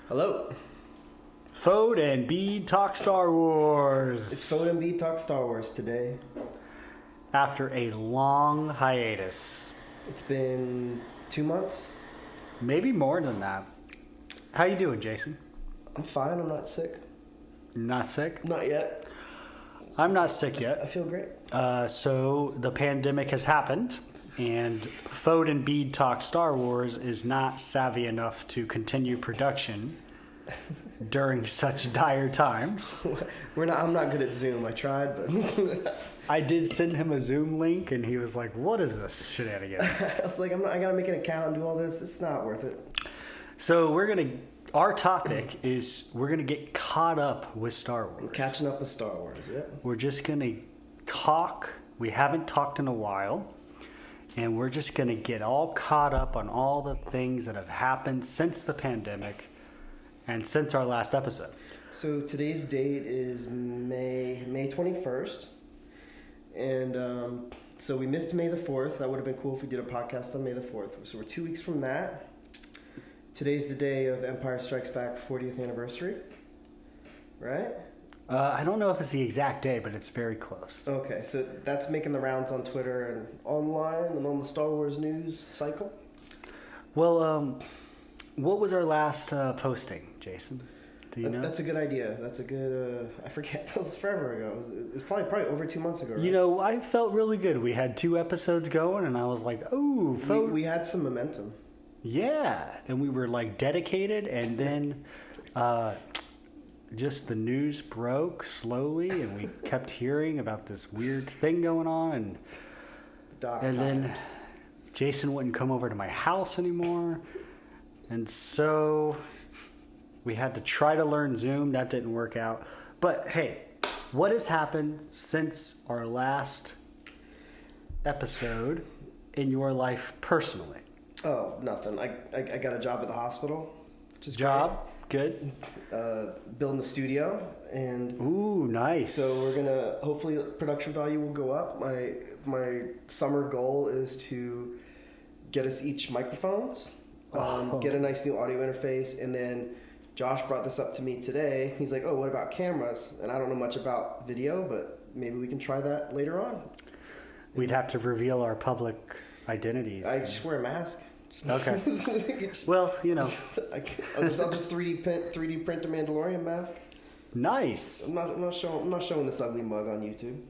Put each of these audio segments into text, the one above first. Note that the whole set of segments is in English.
Hello. Fode and B talk Star Wars. It's Fode and B talk Star Wars today. After a long hiatus. It's been 2 months. Maybe more than that. How you doing, Jason? I'm fine. I'm not sick. Not sick? Not yet. I'm not sick yet. I feel great. So the pandemic has happened, and Fode and B talk Star Wars is not savvy enough to continue production during such dire times. I'm not good at Zoom. I tried, but I did send him a Zoom link, and he was like, "What is this shenanigans?" I was like, I gotta make an account and do all this. It's not worth it. So our topic is we're gonna get caught up with Star Wars. I'm catching up with Star Wars. Yeah. We're just gonna talk. We haven't talked in a while, and we're just gonna get all caught up on all the things that have happened since the pandemic and since our last episode. So today's date is May 21st, and so we missed May the 4th. That would have been cool if we did a podcast on May the 4th. So we're 2 weeks from that. Today's the day of Empire Strikes Back 40th anniversary, right? I don't know if it's the exact day, but it's very close. Okay, so that's making the rounds on Twitter and online and on the Star Wars news cycle. Well, what was our last posting, Jason? Do you know? That's a good idea. That's a good. I forget. That was forever ago. It was probably over 2 months ago. Right? You know, I felt really good. We had 2 episodes going, and I was like, "Oh, we had some momentum." Yeah, and we were like dedicated, and then just the news broke slowly, and we kept hearing about this weird thing going on, and then Jason wouldn't come over to my house anymore, and so we had to try to learn Zoom. That didn't work out. But hey, what has happened since our last episode in your life personally? Oh, nothing. I got a job at the hospital. Which is job? Good. Building the studio, and ooh, nice. So we're gonna hopefully production value will go up. My summer goal is to get us each microphones, get a nice new audio interface, and then Josh brought this up to me today. He's like, "Oh, what about cameras?" And I don't know much about video, but maybe we can try that later on. We'd have to reveal our public identities. I just wear a mask. Okay. Well, you know, I'll just 3D print a Mandalorian mask. Nice. I'm not showing this ugly mug on YouTube.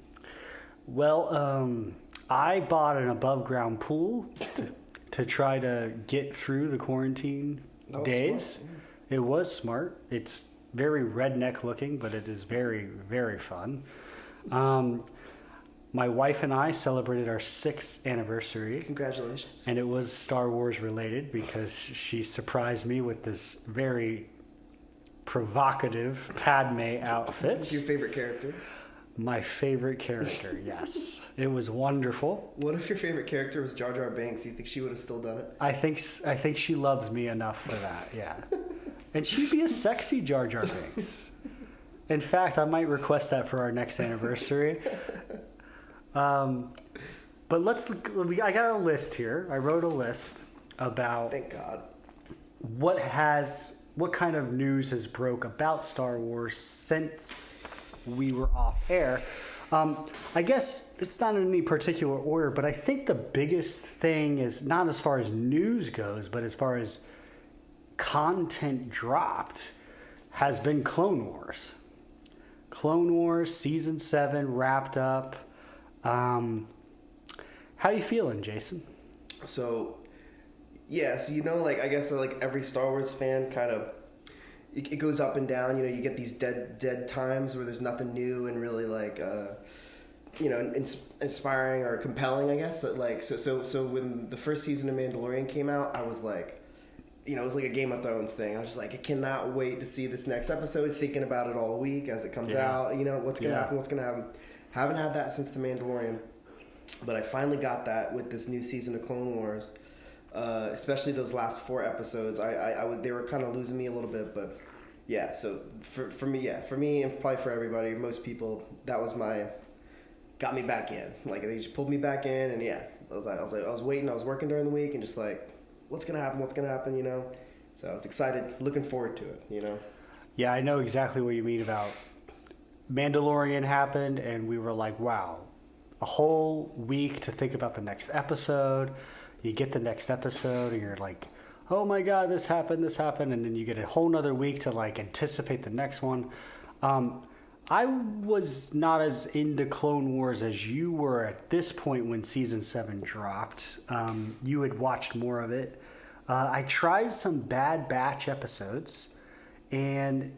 Well, I bought an above ground pool to try to get through the quarantine days. Smart. It was smart. It's very redneck looking, but it is very, very fun. My wife and I celebrated our 6th anniversary. Congratulations. And it was Star Wars related because she surprised me with this very provocative Padme outfit. It's your favorite character? My favorite character, yes. It was wonderful. What if your favorite character was Jar Jar Binks? You think she would have still done it? I think she loves me enough for that, yeah. And she'd be a sexy Jar Jar Binks. In fact, I might request that for our next anniversary. But I got a list here. I wrote a list about thank God what kind of news has broke about Star Wars since we were off air. I guess it's not in any particular order, but I think the biggest thing is not as far as news goes, but as far as content dropped has been Clone Wars. Clone Wars Season 7 wrapped up. How you feeling, Jason? So, yeah, so I guess like every Star Wars fan kind of, it goes up and down. You know, you get these dead times where there's nothing new and really like, inspiring or compelling, I guess. So when the first season of Mandalorian came out, I was like, it was like a Game of Thrones thing. I was just like, I cannot wait to see this next episode, thinking about it all week as it comes out. What's going to happen. Haven't had that since The Mandalorian, but I finally got that with this new season of Clone Wars, especially those last 4 episodes. They were kind of losing me a little bit, but yeah. So for me, and probably for everybody, most people, that was got me back in. Like they just pulled me back in, and yeah, I was waiting. I was working during the week, and just like, what's gonna happen? So I was excited, looking forward to it, you know? Yeah, I know exactly what you mean about Mandalorian happened, and we were like, wow, a whole week to think about the next episode. You get the next episode, and you're like, oh my God, this happened, and then you get a whole nother week to like anticipate the next one. I was not as into Clone Wars as you were at this point when season 7 dropped. You had watched more of it. I tried some Bad Batch episodes, and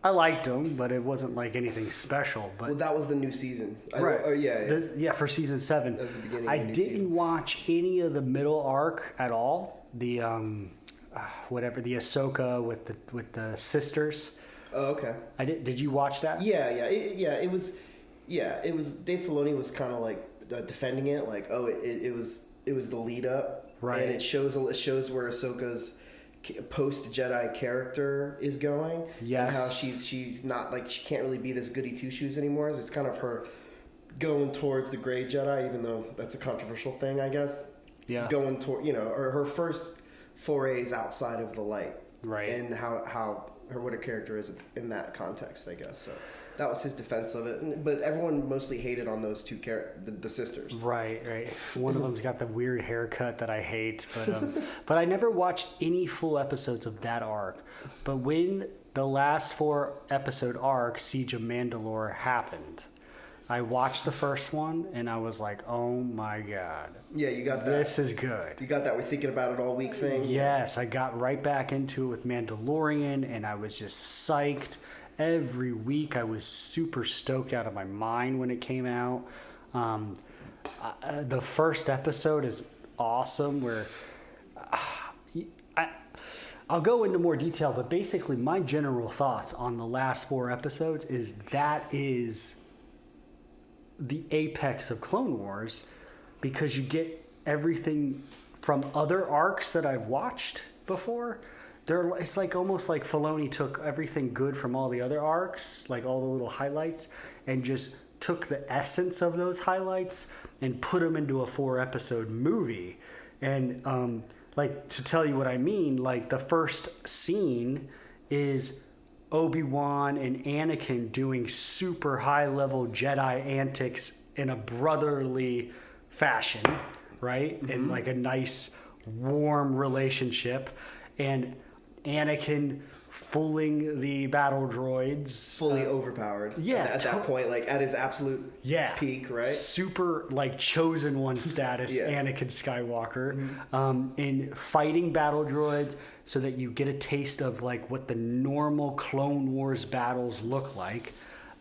I liked them, but it wasn't like anything special. But well, that was the new season, right? Yeah, for season 7. That was the beginning. I of the new didn't season. watch any of the middle arc at all. The whatever, the Ahsoka with the sisters. Oh, okay. I did. Did you watch that? Yeah. It was Dave Filoni was kind of like defending it, like, oh, it was the lead up, right? And it shows where Ahsoka's post Jedi character is going, yes, and how she's not, like, she can't really be this goody two shoes anymore. It's kind of her going towards the gray Jedi, even though that's a controversial thing, I guess. Yeah. Going toward, or her first forays outside of the light, right? And how what her character is in that context, I guess. So that was his defense of it. But everyone mostly hated on those two the sisters. Right. One of them's got the weird haircut that I hate, but I never watched any full episodes of that arc. But when the last 4 episode arc, Siege of Mandalore, happened, I watched the first one and I was like, oh my God. Yeah, you got that. This is good. You got that we're thinking about it all week thing? Yes, I got right back into it with Mandalorian, and I was just psyched. Every week I was super stoked out of my mind when it came out. The first episode is awesome, where I'll go into more detail, but basically my general thoughts on the last 4 episodes is that is the apex of Clone Wars, because you get everything from other arcs that I've watched before. It's like almost like Filoni took everything good from all the other arcs, like all the little highlights, and just took the essence of those highlights and put them into a 4 episode movie. And like, to tell you what I mean, like, the first scene is Obi-Wan and Anakin doing super high level Jedi antics in a brotherly fashion, right? Mm-hmm. In like a nice warm relationship, and Anakin fooling the battle droids, fully overpowered. Yeah, at that point, like at his absolute peak, right? Super like chosen one status, Anakin Skywalker, in fighting battle droids, so that you get a taste of like what the normal Clone Wars battles look like.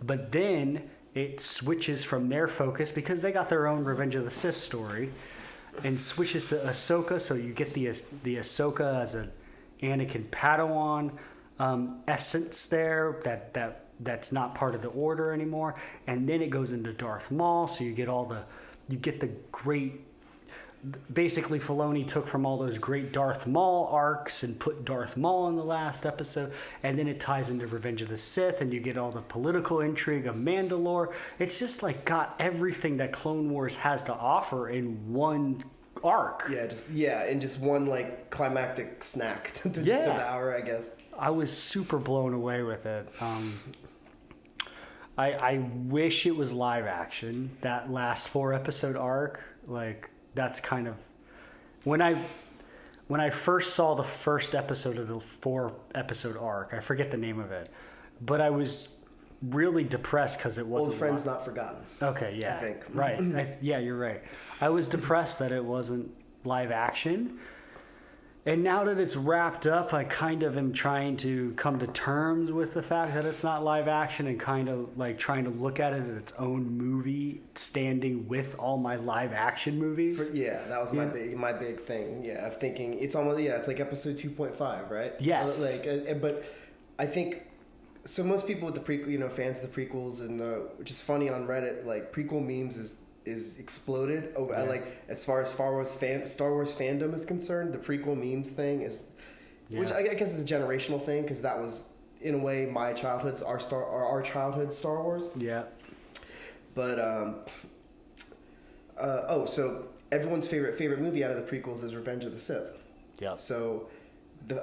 But then it switches from their focus, because they got their own Revenge of the Sith story, and switches to Ahsoka. So you get the Ahsoka as an Anakin Padawan essence there that's not part of the Order anymore, and then it goes into Darth Maul. So you get the great. Basically, Filoni took from all those great Darth Maul arcs and put Darth Maul in the last episode, and then it ties into Revenge of the Sith, and you get all the political intrigue of Mandalore. It's just like got everything that Clone Wars has to offer in one arc. And just one like climactic snack to just devour, I guess. I was super blown away with it. I wish it was live action, that last 4 episode arc. Like, that's kind of when I first saw the first episode of the 4 episode arc. I forget the name of it, but I was really depressed because it wasn't. Old friends not forgotten. Okay, yeah, I think. Right. Yeah, you're right. I was depressed that it wasn't live action. And now that it's wrapped up, I kind of am trying to come to terms with the fact that it's not live action, and kind of like trying to look at it as its own movie, standing with all my live action movies. That was my big thing. Yeah, of thinking it's almost it's like episode 2.5, right? Yes. But I think so. Most people with the prequel, fans of the prequels, and which is funny on Reddit, like prequel memes is exploded. Like as far as Star Wars fandom is concerned, the prequel memes thing is, which I guess is a generational thing, because that was in a way my childhood's our childhood Star Wars. Yeah. But so everyone's favorite movie out of the prequels is Revenge of the Sith. Yeah. So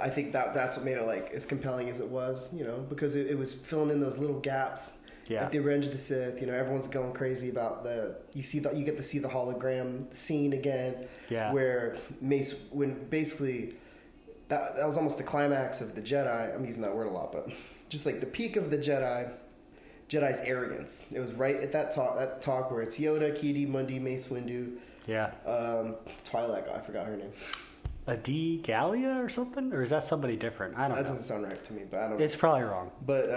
I think that's what made it like as compelling as it was, because it was filling in those little gaps. Yeah. At the Revenge of the Sith, everyone's going crazy about you get to see the hologram scene again. Yeah. Where when basically that was almost the climax of the Jedi. I'm using that word a lot, but just like the peak of the Jedi's arrogance. It was right at that talk where it's Yoda, Kidi, Mundi, Mace Windu. Yeah. Twilight guy, I forgot her name. Adi Gallia or something? Or is that somebody different? I don't know. That doesn't sound right to me, but I don't know. It's probably wrong. But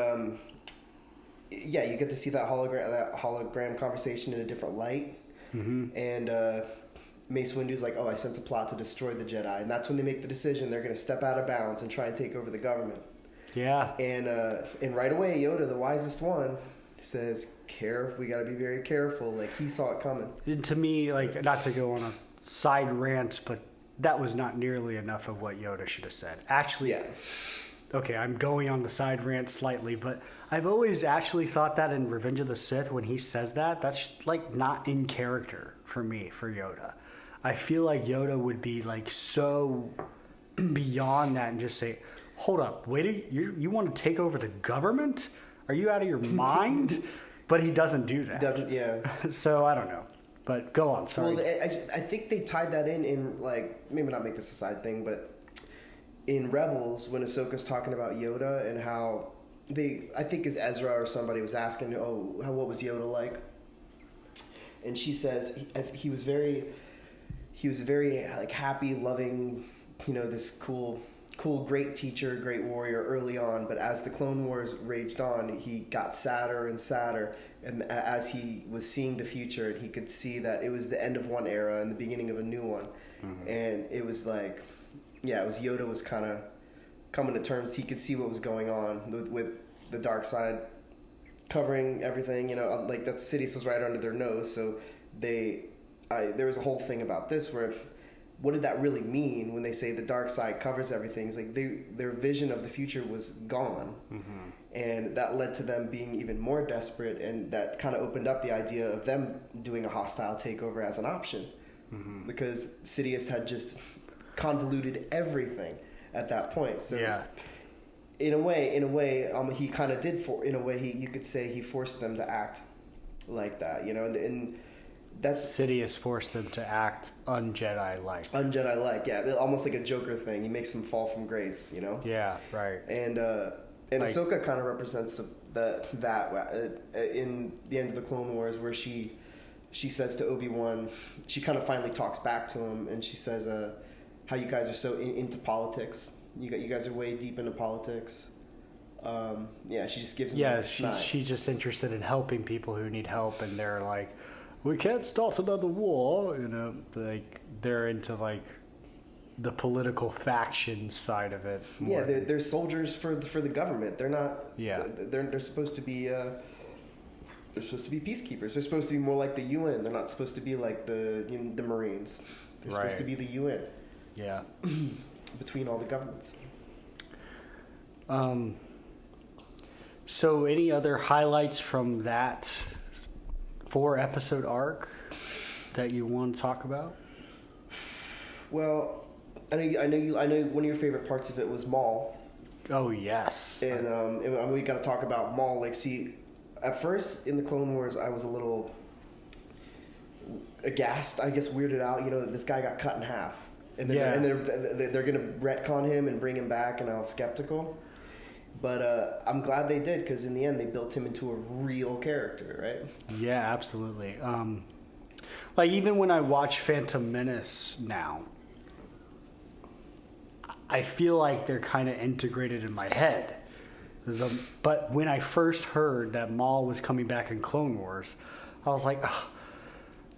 yeah, you get to see that hologram conversation in a different light. Mm-hmm. And Mace Windu's like, I sense a plot to destroy the Jedi. And that's when they make the decision they're going to step out of bounds and try and take over the government. Yeah. And right away, Yoda, the wisest one, says, we got to be very careful. Like, he saw it coming. And to me, like, not to go on a side rant, but that was not nearly enough of what Yoda should have said. Actually, yeah. Okay, I'm going on the side rant slightly, but I've always actually thought that in Revenge of the Sith, when he says that's like not in character for me, for Yoda. I feel like Yoda would be like so beyond that and just say, hold up, wait, you want to take over the government? Are you out of your mind? But he doesn't do that. Doesn't, yeah. So I don't know. But go on, sorry. Well, I think they tied that in like, maybe not make this a side thing, but in Rebels, when Ahsoka's talking about Yoda and how I think it's Ezra or somebody was asking, what was Yoda like? And she says he was very like happy, loving, this cool, great teacher, great warrior early on. But as the Clone Wars raged on, he got sadder and sadder. And as he was seeing the future, and he could see that it was the end of one era and the beginning of a new one. Mm-hmm. And it was like, it was Yoda was kind of coming to terms. He could see what was going on with the dark side covering everything. Like that Sidious was right under their nose. So there was a whole thing about this where, what did that really mean when they say the dark side covers everything? It's like their vision of the future was gone. Mm-hmm. And that led to them being even more desperate, and that kind of opened up the idea of them doing a hostile takeover as an option. Mm-hmm. Because Sidious had just convoluted everything at that point. So in a way, he kind of did you could say he forced them to act like that, and that's Sidious forced them to act un-Jedi-like. Un-Jedi-like, yeah, almost like a Joker thing. He makes them fall from grace, Yeah, right. And Ahsoka kind of represents that in the end of the Clone Wars, where she says to Obi-Wan, she kind of finally talks back to him, and she says, how you guys are so into politics. You guys are way deep into politics. She just gives him she's just interested in helping people who need help, and they're like, we can't start another war. Like they're into like the political faction side of it. More. Yeah, they're soldiers for the government. They're not. Yeah. They're supposed to be. They're supposed to be peacekeepers. They're supposed to be more like the UN. They're not supposed to be like the Marines. They're supposed to be the UN. Yeah. Between all the governments. So any other highlights from that 4-episode arc that you want to talk about? Well, I know one of your favorite parts of it was Maul. Oh yes. And we got to talk about Maul. Like, see, at first in the Clone Wars, I was a little aghast, I guess, weirded out. That this guy got cut in half, and they're gonna retcon him and bring him back, and I was skeptical. But I'm glad they did, because in the end they built him into a real character, right? Yeah, absolutely. Like even when I watch Phantom Menace now, I feel like they're kind of integrated in my head. But when I first heard that Maul was coming back in Clone Wars, I was like, oh,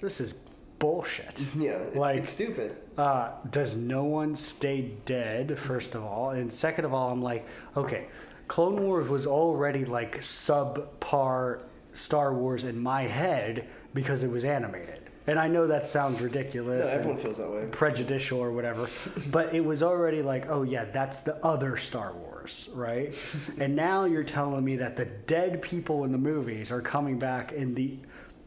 this is bullshit. Yeah, it's stupid. Does no one stay dead, first of all? And second of all, I'm like, okay, Clone Wars was already like subpar Star Wars in my head because it was animated. And I know that sounds ridiculous. No, everyone feels that way. Prejudicial or whatever. But it was already like, oh yeah, that's the other Star Wars, right? And now you're telling me that the dead people in the movies are coming back in the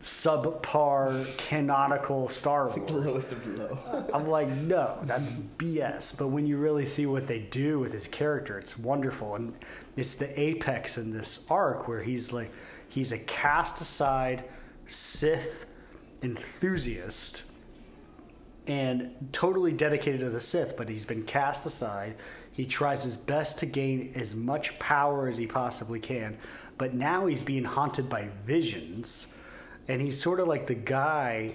subpar canonical Star Wars. It's like the lowest of the low. I'm like, no, that's BS. But when you really see what they do with his character, it's wonderful. And it's the apex in this arc where he's a cast aside Sith enthusiast and totally dedicated to the Sith, but he's been cast aside. He tries his best to gain as much power as he possibly can, but now he's being haunted by visions, and he's sort of like the guy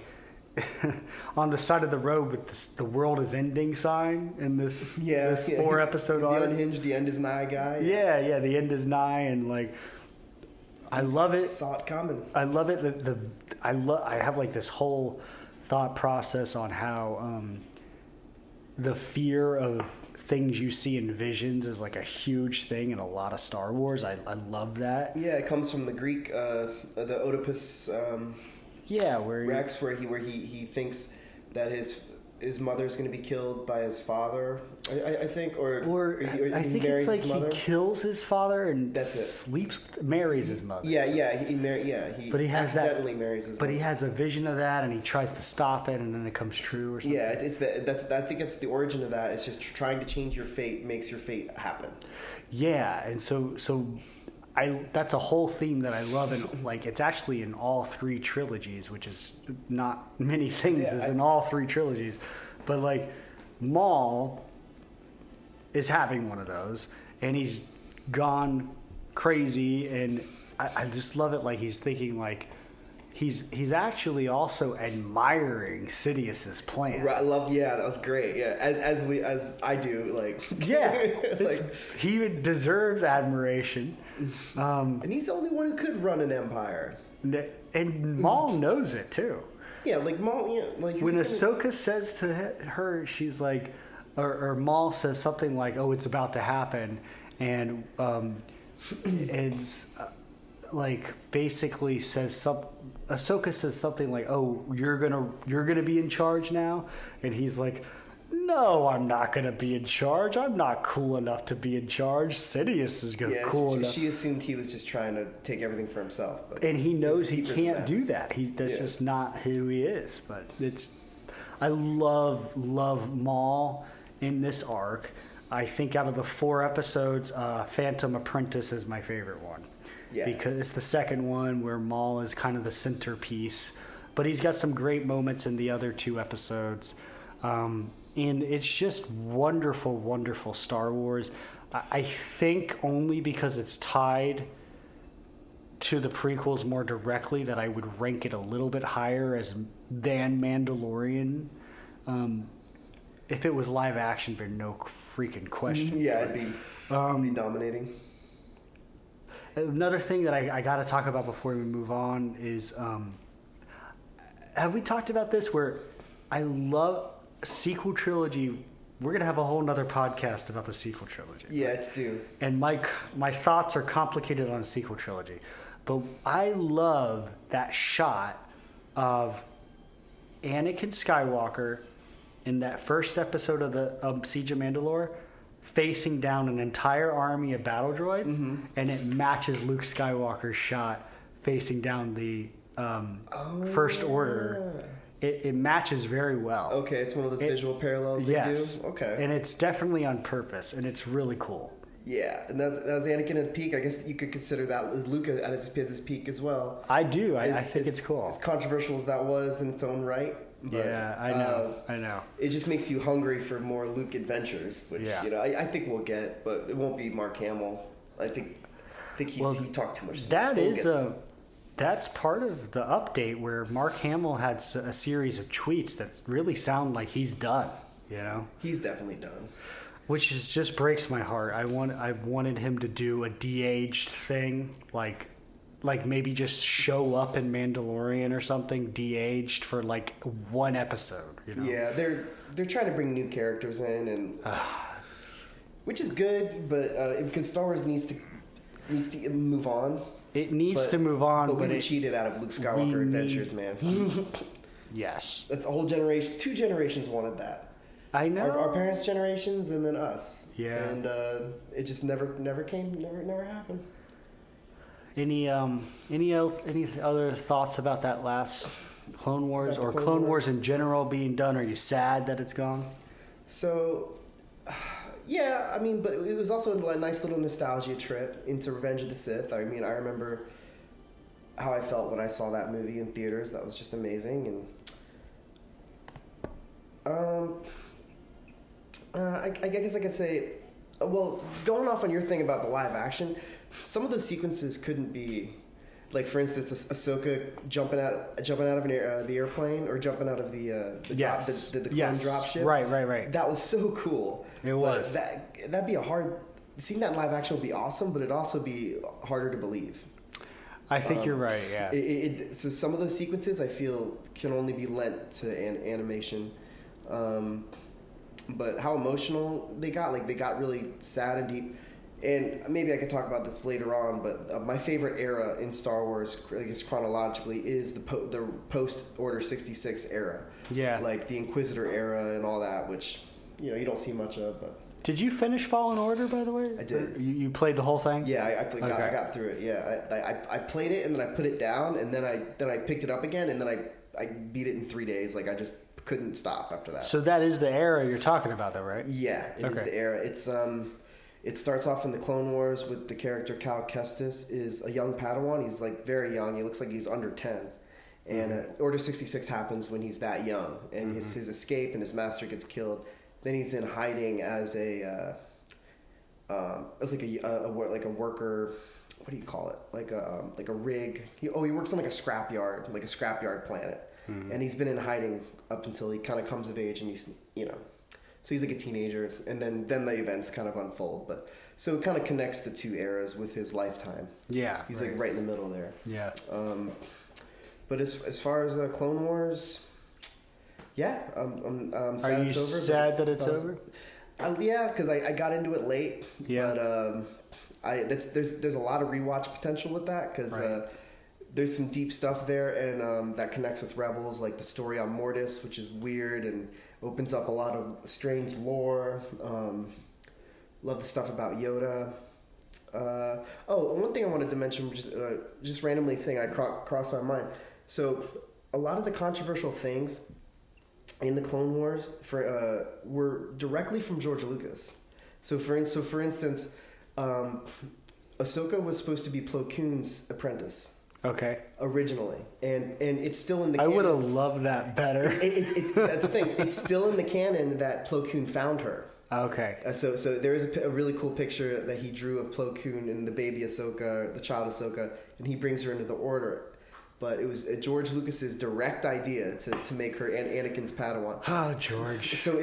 on the side of the road with the world is ending sign in this 4 episode the arc. unhinged, the end is nigh guy. Yeah, the end is nigh, and like I love it. Saw it coming. I love it. I have like this whole thought process on how the fear of things you see in visions is like a huge thing in a lot of Star Wars. I love that. Yeah, it comes from the Greek, the Oedipus. Where Rex, where he thinks that his mother's going to be killed by his father. I think, or I he think marries it's like his mother. he kills his father and That's it. sleeps, marries his mother. He But he has accidentally marries his But mother. he has a vision of that, and he tries to stop it, and then it comes true, or something. Yeah, I think that's the origin of that. It's just trying to change your fate makes your fate happen. Yeah, and so that's a whole theme that I love, and like it's actually in all 3 trilogies, which is not many things in all 3 trilogies, but like Maul is having one of those, and he's gone crazy, and I just love it. Like he's thinking like he's actually also admiring Sidious's plan. Right, I love. Yeah, that was great. Yeah, as I do. Like Yeah, like he deserves admiration. and he's the only one who could run an empire. And Maul knows it too. Yeah, like Maul. Yeah, like When Ahsoka says to her, she's like, or Maul says something like, "Oh, it's about to happen," and like basically says Ahsoka says something like, "Oh, you're gonna be in charge now," and he's like, "No, I'm not gonna be in charge. I'm not cool enough to be in charge. Sidious is cool enough." She assumed he was just trying to take everything for himself, but and he knows he deeper than can't that. do that. That's just not who he is. But I love Maul in this arc. I think out of the 4 episodes, Phantom Apprentice is my favorite one. Yeah. Because it's the second one where Maul is kind of the centerpiece, but he's got some great moments in the other 2 episodes. And it's just wonderful, wonderful Star Wars. I think only because it's tied to the prequels more directly that I would rank it a little bit higher than Mandalorian. If it was live action, there's no freaking question. Yeah, it'd be dominating. Another thing that I got to talk about before we move on is, have we talked about this? Where I love sequel trilogy. We're gonna have a whole nother podcast about the sequel trilogy. Yeah, it's due. And my thoughts are complicated on a sequel trilogy, but I love that shot of Anakin Skywalker in that first episode of Siege of Mandalore, facing down an entire army of battle droids, and it matches Luke Skywalker's shot facing down the First Order. It matches very well. Okay, it's one of those visual parallels they do? Okay. And it's definitely on purpose, and it's really cool. Yeah, and that was Anakin at peak. I guess you could consider that as Luke at his peak as well. I do. I think it's cool. As controversial as that was in its own right. But, yeah, I know. It just makes you hungry for more Luke adventures, which I think we'll get, but it won't be Mark Hamill. I think he talked too much. That's part of the update where Mark Hamill had a series of tweets that really sound like he's done. You know, he's definitely done. Which just breaks my heart. I wanted him to do a de-aged thing, like maybe just show up in Mandalorian or something, de-aged for like 1 episode. You know? Yeah, they're trying to bring new characters in, and which is good, but because Star Wars needs to move on. It needs to move on, but we cheated out of Luke Skywalker adventures, man. Yes, that's a whole generation. 2 generations wanted that. I know. Our parents' generations, and then us. Yeah. And it just never came. Never happened. Any other thoughts about that last Clone Wars or Clone Wars in general being done? Are you sad that it's gone? So, yeah, I mean, but it was also a nice little nostalgia trip into Revenge of the Sith. I mean, I remember how I felt when I saw that movie in theaters. That was just amazing. And I guess I could say, well, going off on your thing about the live action, some of those sequences couldn't be, like, for instance, Ahsoka jumping out of the airplane, or jumping out of the clone drop ship. Right. That was so cool. It was. That'd be seeing that in live action would be awesome, but it'd also be harder to believe. I think you're right. Yeah. So some of those sequences I feel can only be lent to animation. But how emotional they got really sad and deep. And maybe I could talk about this later on, but my favorite era in Star Wars, I guess chronologically, is the post Order 66 era. Yeah. Like the Inquisitor era and all that, which you don't see much of. But did you finish Fallen Order, by the way? I did. You played the whole thing? Yeah, I got through it. Yeah, I played it and then I put it down, and then I picked it up again, and then I beat it in 3 days. Like I just couldn't stop after that. So that is the era you're talking about, though, right? Yeah, it is the era. It's it starts off in the Clone Wars with the character Cal Kestis is a young Padawan. He's like very young. He looks like he's under 10. And Order 66 happens when he's that young, and his escape and his master gets killed. Then he's in hiding as a worker. What do you call it? Like a rig. He works on like a scrapyard planet. And he's been in hiding up until he kind of comes of age, and he's so he's like a teenager, and then the events kind of unfold. But so it kind of connects the two eras with his lifetime. Yeah, he's like right in the middle there. Yeah. But as far as Clone Wars, yeah, I'm sad it's over. Are you sad that it's over? Yeah, because I got into it late. Yeah. But there's a lot of rewatch potential with that, because there's some deep stuff there, and that connects with Rebels, like the story on Mortis, which is weird and opens up a lot of strange lore. Love the stuff about Yoda. One thing I wanted to mention, which is just randomly thing I crossed my mind. So a lot of the controversial things in the Clone Wars were directly from George Lucas. So for instance, Ahsoka was supposed to be Plo Koon's apprentice. Okay. Originally, and it's still in the canon. I would have loved that better. That's the thing. It's still in the canon that Plo Koon found her. Okay. So there is a really cool picture that he drew of Plo Koon and the baby Ahsoka, the child Ahsoka, and he brings her into the Order. But it was George Lucas's direct idea to make her Anakin's Padawan. Oh, George. So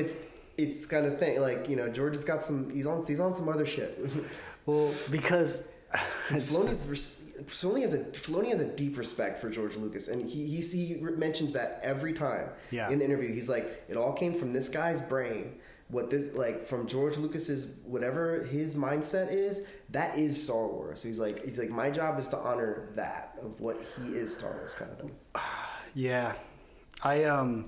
it's kind of thing, like, George has got he's on some other shit. Well, because Filoni has a deep respect for George Lucas, and he mentions that every time in the interview. He's like, it all came from this guy's brain. From George Lucas's, whatever his mindset is, that is Star Wars. So he's like, my job is to honor that of what he is, Star Wars kind of thing. Yeah, I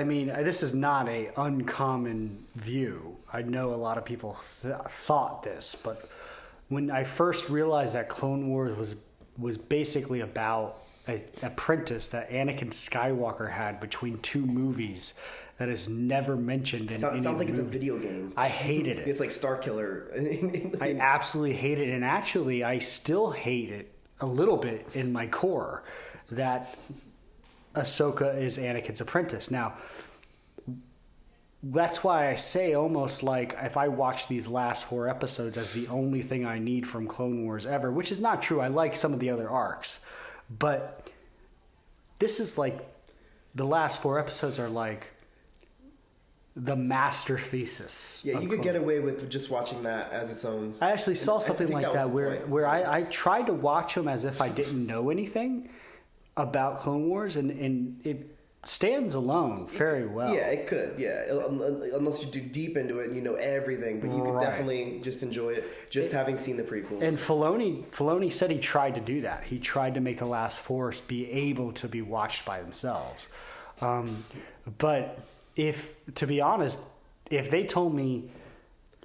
mean, this is not a uncommon view. I know a lot of people thought this, but when I first realized that Clone Wars was basically about an apprentice that Anakin Skywalker had between two movies that is never mentioned in any sounds like movie. It's a video game. I hated it. It's like Starkiller. I absolutely hate it, and actually I still hate it a little bit in my core that Ahsoka is Anakin's apprentice. Now, that's why I say almost like if I watch these last 4 episodes as the only thing I need from Clone Wars ever, which is not true. I like some of the other arcs, but this is like the last 4 episodes are like the master thesis. Yeah, you could get away with just watching that as its own. I actually saw something like that where I tried to watch them as if I didn't know anything about Clone Wars, and it stands alone very well. Yeah, it could. Yeah, unless you do deep into it and you know everything, but you could definitely just enjoy it having seen the prequels. And Filoni said he tried to do that. He tried to make the last 4 be able to be watched by themselves. But to be honest, if they told me,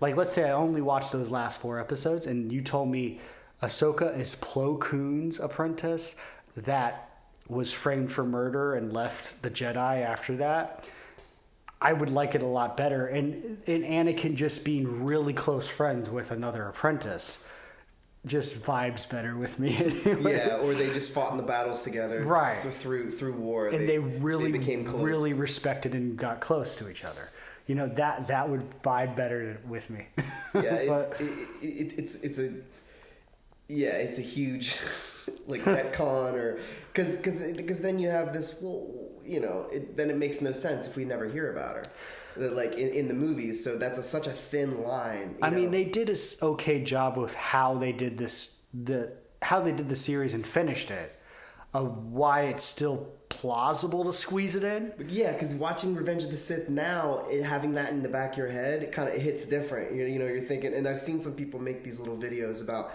like, let's say I only watched those last 4 episodes, and you told me Ahsoka is Plo Koon's apprentice that was framed for murder and left the Jedi after that, I would like it a lot better. And Anakin just being really close friends with another apprentice just vibes better with me. Anyway. Yeah, or they just fought in the battles together, right? Through war, and they really became close. Really respected and got close to each other. You know, that would vibe better with me. Yeah, but, it's a huge like retcon, or because then you have this, well, you know, then it makes no sense if we never hear about her. Like in the movies, so that's such a thin line. I mean, they did a okay job with how they did this, how they did the series and finished it. Why it's still plausible to squeeze it in. But yeah, because watching Revenge of the Sith now, having that in the back of your head, it kind of hits different. You know, you're thinking, and I've seen some people make these little videos about,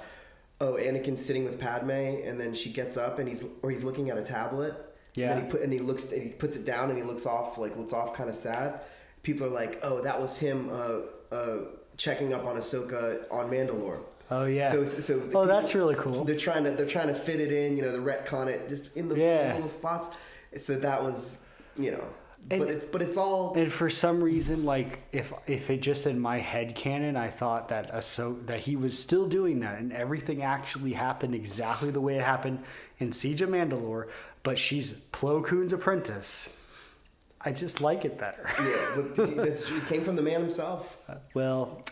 Anakin's sitting with Padme, and then she gets up and he's looking at a tablet. Yeah. And he puts it down and he looks off kind of sad. People are like, oh, that was him checking up on Ahsoka on Mandalore. Oh yeah. So people, that's really cool. They're trying to fit it in, you know, the retcon it just in the little spots. So that was, you know, but it's all. And for some reason, like if it just in my head canon, I thought that that he was still doing that, and everything actually happened exactly the way it happened in Siege of Mandalore. But she's Plo Koon's apprentice. I just like it better. Yeah, but it came from the man himself. Well,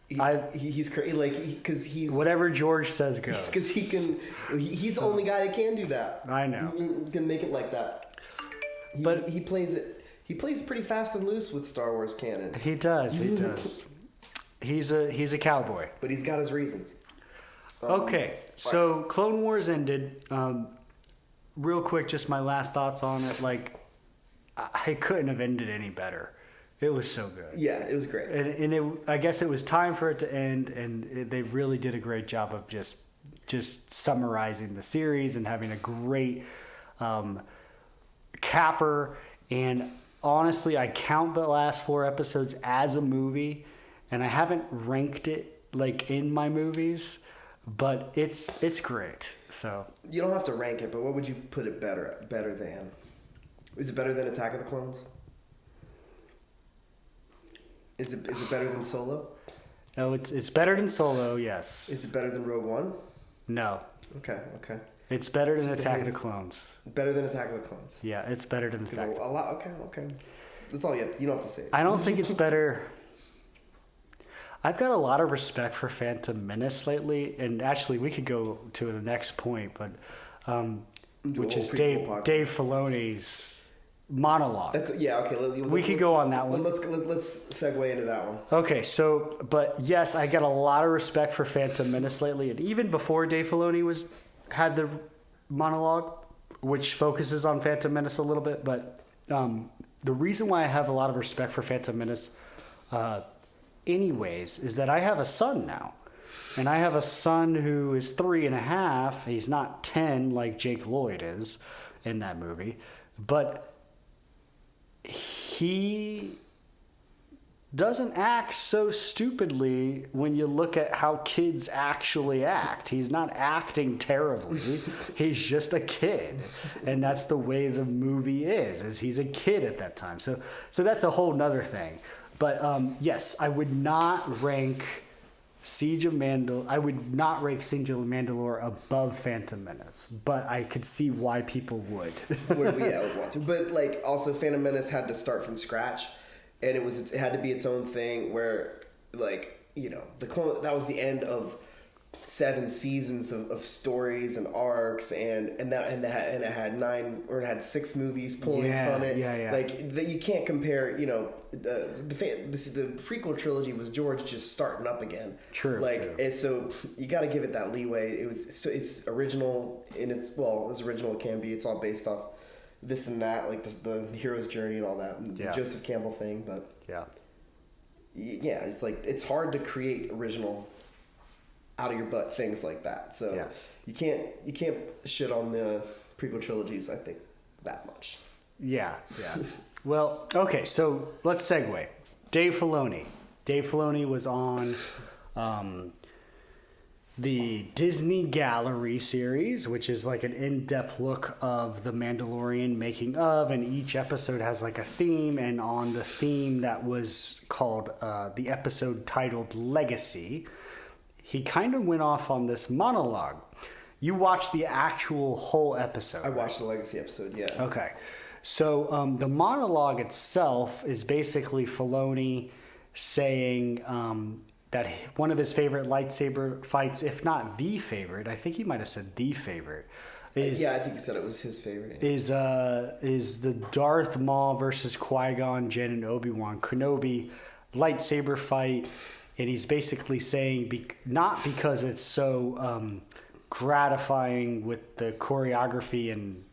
he's crazy, like, because he's whatever George says goes. Because he's the only guy that can do that. I know. He can make it like that. But he plays it. He plays pretty fast and loose with Star Wars canon. He does. He does. He's a cowboy. But he's got his reasons. Okay, so Clone Wars ended. Real quick, just my last thoughts on it. Like, I couldn't have ended any better. It was so good. Yeah, it was great. And I guess it was time for it to end, and they really did a great job of just summarizing the series and having a great capper. And honestly, I count the last 4 episodes as a movie, and I haven't ranked it like in my movies, but it's great. So you don't have to rank it, but what would you put it better than? Is it better than Attack of the Clones? Is it better than Solo? No, it's better than Solo, yes. Is it better than Rogue One? No. Okay. It's better than Attack of the Clones. Better than Attack of the Clones. Yeah, it's better than Attack. A lot. Okay. That's all you have. You don't have to say it. I don't think it's better. I've got a lot of respect for Phantom Menace lately, and actually we could go to the next point, but which is Dave Filoni's monologue. Okay. We could go on that one. Let's segue into that one. Okay, so, but yes, I got a lot of respect for Phantom Menace lately, and even before Dave Filoni had the monologue, which focuses on Phantom Menace a little bit, but the reason why I have a lot of respect for Phantom Menace, anyways, is that I have a son now. And I have a son who is 3.5. He's not 10 like Jake Lloyd is in that movie. But he doesn't act so stupidly when you look at how kids actually act. He's not acting terribly. He's just a kid. And that's the way the movie is he's a kid at that time. So that's a whole nother thing. But yes, I would not rank Siege of Mandalore above Phantom Menace, but I could see why people would. would want to. But like, also Phantom Menace had to start from scratch, and it had to be its own thing. Where, like, you know, that was the end of 7 seasons of stories and arcs, and it had 9 or it had 6 movies pulling from it. Yeah. Like you can't compare. You know, the prequel trilogy was George just starting up again. True. Like so, you got to give it that leeway. It's original in its as original it can be. It's all based off this and that, like the hero's journey and all that, the Joseph Campbell thing. But it's like it's hard to create original out of your butt things like that. So you can't shit on the prequel trilogies, I think, that much. Yeah. Well, okay, so let's segue. Dave Filoni. Dave Filoni was on the Disney Gallery series, which is like an in-depth look of the Mandalorian making of, and each episode has like a theme, and on the theme that was called the episode titled Legacy, he kind of went off on this monologue. You watched the actual whole episode. I watched the Legacy episode, yeah. Okay. So the monologue itself is basically Filoni saying that one of his favorite lightsaber fights, if not the favorite, I think he might have said the favorite, is I think he said it was his favorite. Is the Darth Maul versus Qui-Gon Jinn and Obi-Wan Kenobi lightsaber fight, and he's basically saying not because it's so gratifying with the choreography and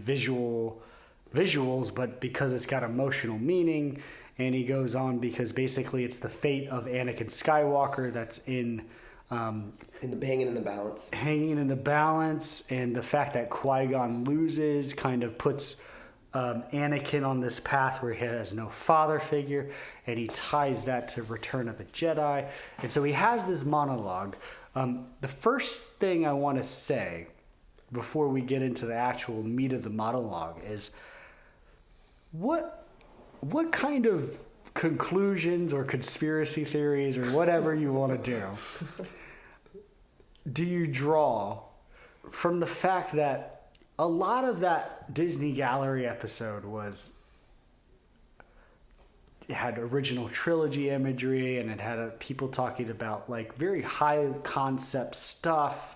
visuals, but because it's got emotional meaning. And he goes on because basically it's the fate of Anakin Skywalker that's hanging in the balance. Hanging in the balance, and the fact that Qui-Gon loses kind of puts Anakin on this path where he has no father figure, and he ties that to Return of the Jedi. And so he has this monologue. The first thing I want to say before we get into the actual meat of the monologue is what kind of conclusions or conspiracy theories or whatever you want to do you draw from the fact that a lot of that Disney Gallery episode it had original trilogy imagery, and it had people talking about like very high concept stuff.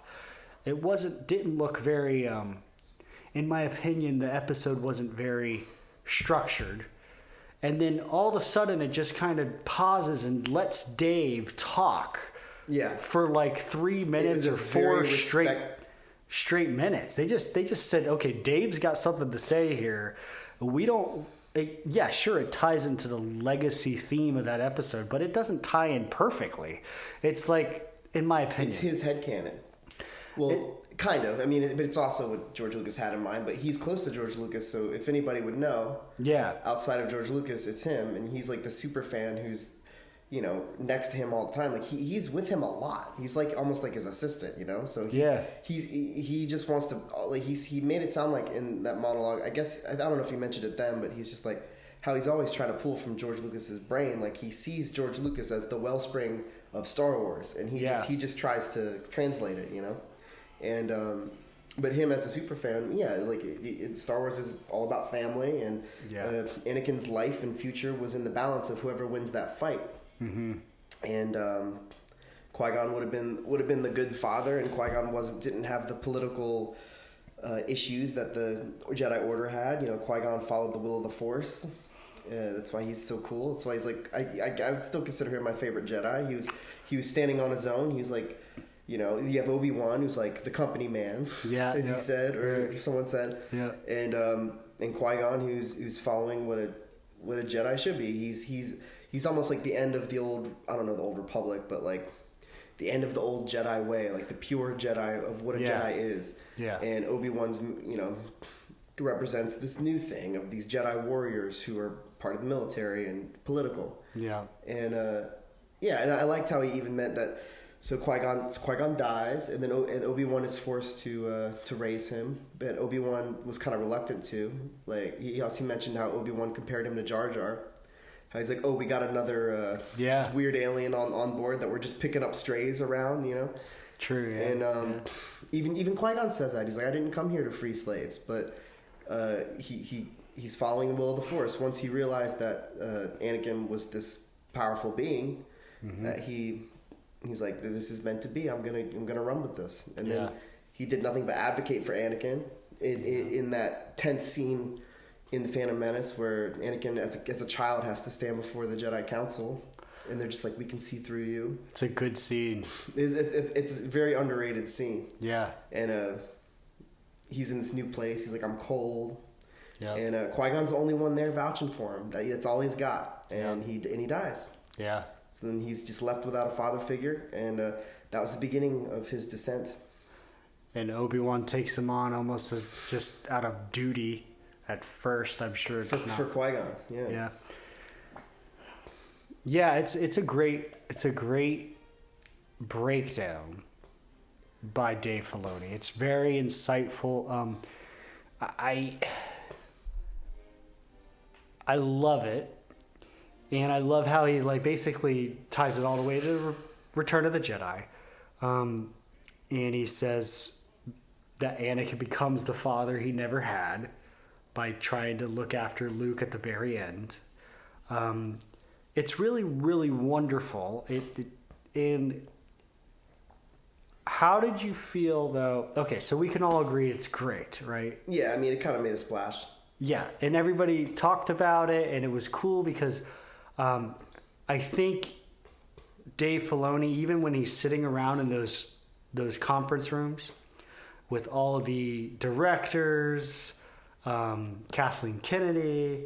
It didn't look very, in my opinion, the episode wasn't very structured. And then all of a sudden it just kind of pauses and lets Dave talk for like 3 minutes or 4 straight minutes. They just said, okay, Dave's got something to say here. Sure, it ties into the legacy theme of that episode, but it doesn't tie in perfectly. It's like, in my opinion, it's his headcanon. Well, kind of. I mean, but it's also what George Lucas had in mind. But he's close to George Lucas, so if anybody would know, outside of George Lucas, it's him. And he's like the super fan who's, next to him all the time. Like he's with him a lot. He's like almost like his assistant, So he just wants to. Like he made it sound like in that monologue. I guess I don't know if he mentioned it then, but he's just like how he's always trying to pull from George Lucas's brain. Like he sees George Lucas as the wellspring of Star Wars, and he just tries to translate it, And but him as a super fan, Star Wars is all about family, and Anakin's life and future was in the balance of whoever wins that fight. Mm-hmm. And Qui-Gon would have been the good father, and Qui-Gon didn't have the political issues that the Jedi Order had. Qui-Gon followed the will of the Force. That's why he's so cool. That's why he's like I would still consider him my favorite Jedi. He was standing on his own. He was like. You have Obi-Wan, who's like the company man, as he said, or someone said, and Qui-Gon, who's following what a Jedi should be. He's almost like the end of the old, I don't know, the old Republic, but like the end of the old Jedi way, like the pure Jedi of what a Jedi is. Yeah. And Obi-Wan's, represents this new thing of these Jedi warriors who are part of the military and political. Yeah. And and I liked how he even meant that. So Qui-Gon dies, and then Obi-Wan is forced to raise him. But Obi-Wan was kind of reluctant to. Like he also mentioned how Obi-Wan compared him to Jar Jar. How he's like, oh, we got another this weird alien on board that we're just picking up strays around, True. Yeah. And even Qui-Gon says that he's like, I didn't come here to free slaves, but he's following the will of the Force. Once he realized that Anakin was this powerful being, that he's like, this is meant to be. I'm gonna run with this. And then he did nothing but advocate for Anakin in that tense scene in The Phantom Menace where Anakin as a child has to stand before the Jedi Council, and they're just like, we can see through you. It's a good scene. It's a very underrated scene. Yeah. And he's in this new place. He's like, I'm cold. Yeah. And Qui-Gon's the only one there vouching for him. That's all he's got. And he dies. Yeah. So then he's just left without a father figure, and that was the beginning of his descent. And Obi-Wan takes him on almost as just out of duty at first. I'm sure it's for Qui-Gon. Yeah. Yeah. Yeah, it's a great breakdown by Dave Filoni. It's very insightful. I love it, and I love how he like basically ties it all the way to Return of the Jedi, and he says that Anakin becomes the father he never had by trying to look after Luke at the very end. It's really, really wonderful. And how did you feel though? Okay, so we can all agree it's great, right? Yeah, I mean, it kind of made a splash. Yeah, and everybody talked about it, and it was cool because I think Dave Filoni, even when he's sitting around in those conference rooms with all of the directors, Kathleen Kennedy,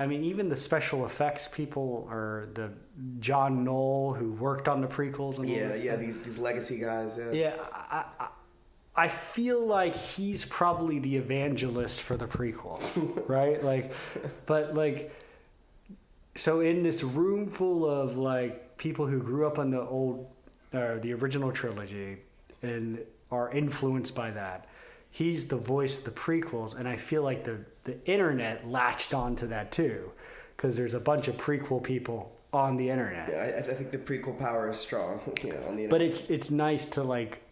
I mean, even the special effects people, or the John Knoll who worked on the prequels. And these legacy guys. Yeah, I feel like he's probably the evangelist for the prequel, right? So in this room full of like people who grew up on the original trilogy and are influenced by that, he's the voice of the prequels, and I feel like the internet latched onto that too, because there's a bunch of prequel people on the internet. Yeah, I think the prequel power is strong, on the internet. But it's nice to like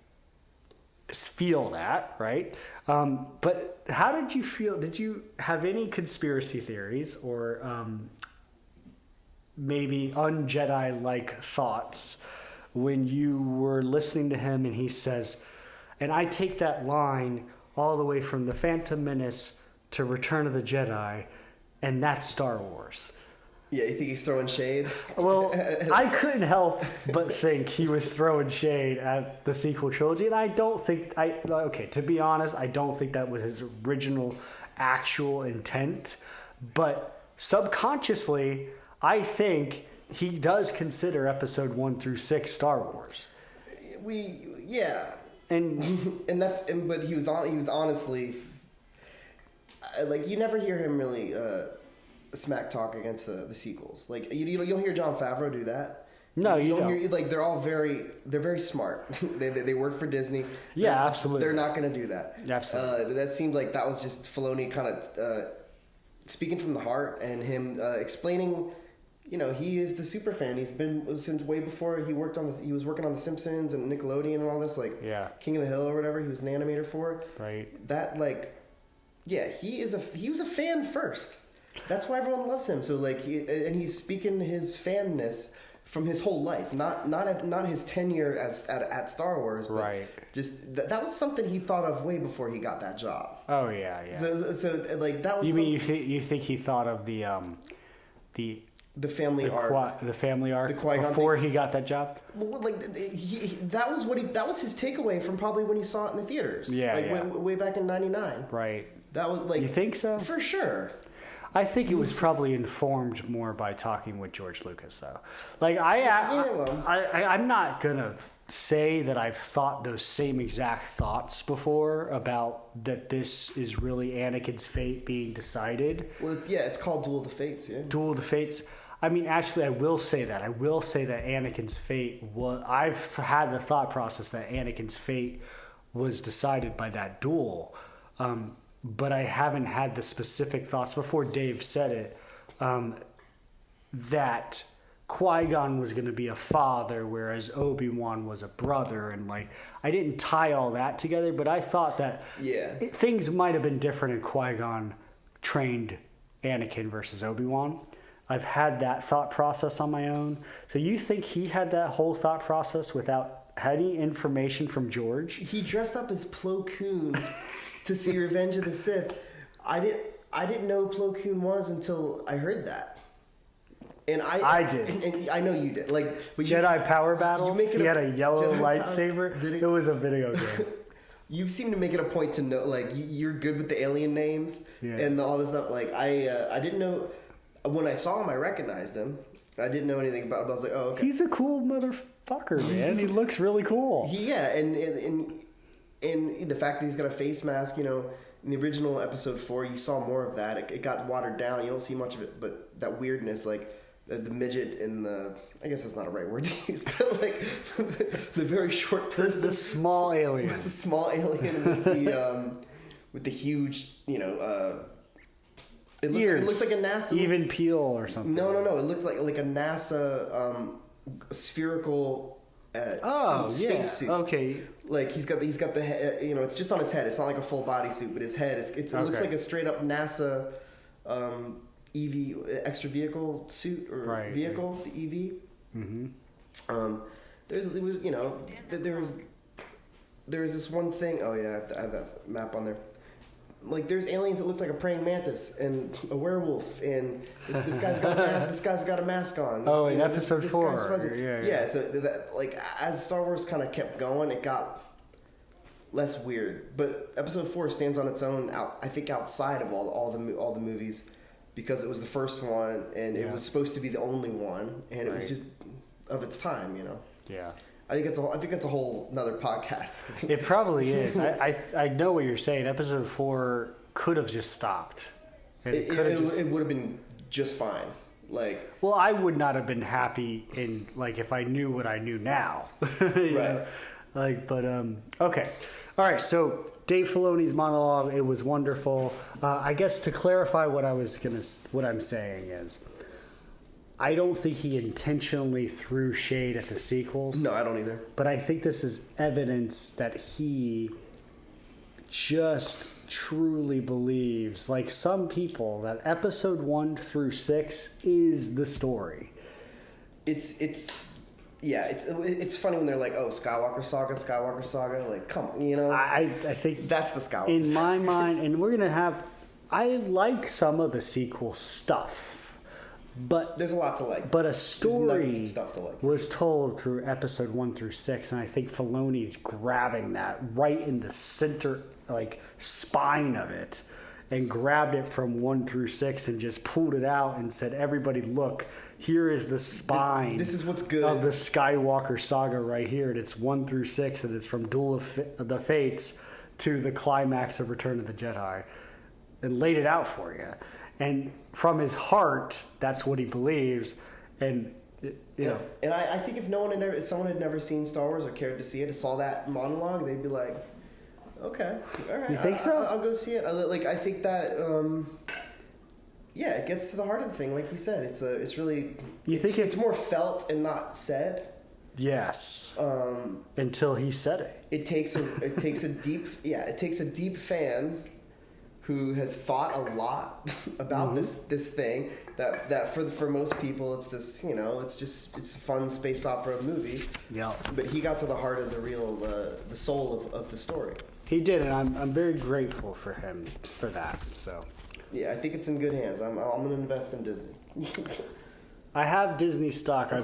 feel that, right? But how did you feel? Did you have any conspiracy theories or maybe un-Jedi-like thoughts when you were listening to him and he says, and I take that line all the way from The Phantom Menace to Return of the Jedi, and that's Star Wars. Yeah, you think he's throwing shade? Well, I couldn't help but think he was throwing shade at the sequel trilogy, and I don't think to be honest, I don't think that was his original actual intent, but subconsciously, I think he does consider episode 1 through 6 Star Wars. But he was honestly, like, you never hear him really smack talk against the sequels. Like, you don't hear Jon Favreau do that. No, you don't. Hear, like, they're very smart. they work for Disney. Yeah, absolutely. They're not going to do that. Absolutely. That seemed like that was just Filoni kind of speaking from the heart, and him explaining. He is the super fan. He's been since way before he worked on this. He was working on The Simpsons and Nickelodeon and all this, like King of the Hill or whatever. He was an animator for. Right. That he was a fan first. That's why everyone loves him. So like, he's speaking his fanness from his whole life, not his tenure at Star Wars. But right. Just that was something he thought of way before he got that job. Oh yeah. So like that was. You think he thought of the family arc, the family arc, the Qui-Gon before he got that job. Well, like that was his takeaway from probably when he saw it in the theaters. Way back in '99. Right. That was like. You think so? For sure. I think it was probably informed more by talking with George Lucas, though. Like I'm not gonna say that I've thought those same exact thoughts before about that this is really Anakin's fate being decided. Well, it's called Duel of the Fates. Yeah. Duel of the Fates. I mean, actually, I will say that Anakin's fate was. I've had the thought process that Anakin's fate was decided by that duel. But I haven't had the specific thoughts before Dave said it, that Qui-Gon was going to be a father, whereas Obi-Wan was a brother. And like, I didn't tie all that together, but I thought that things might have been different in Qui-Gon trained Anakin versus Obi-Wan. I've had that thought process on my own. So you think he had that whole thought process without any information from George? He dressed up as Plo Koon to see Revenge of the Sith. I didn't know Plo Koon was until I heard that. And I did. And I know you did. Like Jedi power battles. He had a yellow lightsaber. It was a video game. You seem to make it a point to know, like, you're good with the alien names and all this stuff. Like I didn't know. When I saw him, I recognized him. I didn't know anything about him. I was like, oh, okay. He's a cool motherfucker, man. He looks really cool. And the fact that he's got a face mask, in the original episode 4, you saw more of that. It got watered down. You don't see much of it, but that weirdness, like, the midget in the, I guess that's not a right word to use, but like the very short person, The small alien. the small alien with the huge, you know, it looked like a NASA even peel or something. No. It looked like a NASA spherical space suit. Okay. Like he's got the head, you know, it's just on his head. It's not like a full body suit, but his head it looks like a straight up NASA EV extra vehicle suit or vehicle, the EV. Mm-hmm. There was this one thing. Oh yeah, I have that map on there. Like there's aliens that look like a praying mantis and a werewolf, and this guy's got a mask on. Oh, in episode 4. Yeah. So that, like, as Star Wars kind of kept going, it got less weird. But episode 4 stands on its own. I think outside of all the movies, because it was the first one and it was supposed to be the only one, and it was just of its time, you know. Yeah. I think that's a whole another podcast. It probably is. I know what you're saying. Episode 4 could have just stopped. It would have been just fine. Like, well, I would not have been happy if I knew what I knew now. Right. Know? Okay. All right. So Dave Filoni's monologue, it was wonderful. I guess to clarify what I'm saying is, I don't think he intentionally threw shade at the sequels. No, I don't either. But I think this is evidence that he just truly believes, like some people, that episode 1 through 6 is the story. It's funny when they're like, oh, Skywalker Saga. Like, come on, you know. I think that's the Skywalker. In my mind, and we're gonna have. I like some of the sequel stuff. But there's a lot to like. But a story stuff to like. Was told through episode 1 through 6, and I think Filoni's grabbing that right in the center, like, spine of it, and grabbed it from 1 through 6 and just pulled it out and said, "Everybody, look! Here is the spine. This is what's good of the Skywalker saga right here, and it's 1 through 6, and it's from Duel of the Fates to the climax of Return of the Jedi, and laid it out for you." And from his heart, that's what he believes, and you know. And I think if someone had never seen Star Wars or cared to see it, saw that monologue, they'd be like, "Okay, all right." You think so? I'll go see it. I think that, it gets to the heart of the thing, like you said. It's really. You think it's more felt and not said? Yes. Until he said it. It takes a deep fan who has thought a lot about this thing that for most people it's this, you know, it's a fun space opera movie. Yeah. But he got to the heart of the real the soul of the story. He did, and I'm very grateful for him for that. So. Yeah, I think it's in good hands. I'm gonna invest in Disney. I have Disney stock. I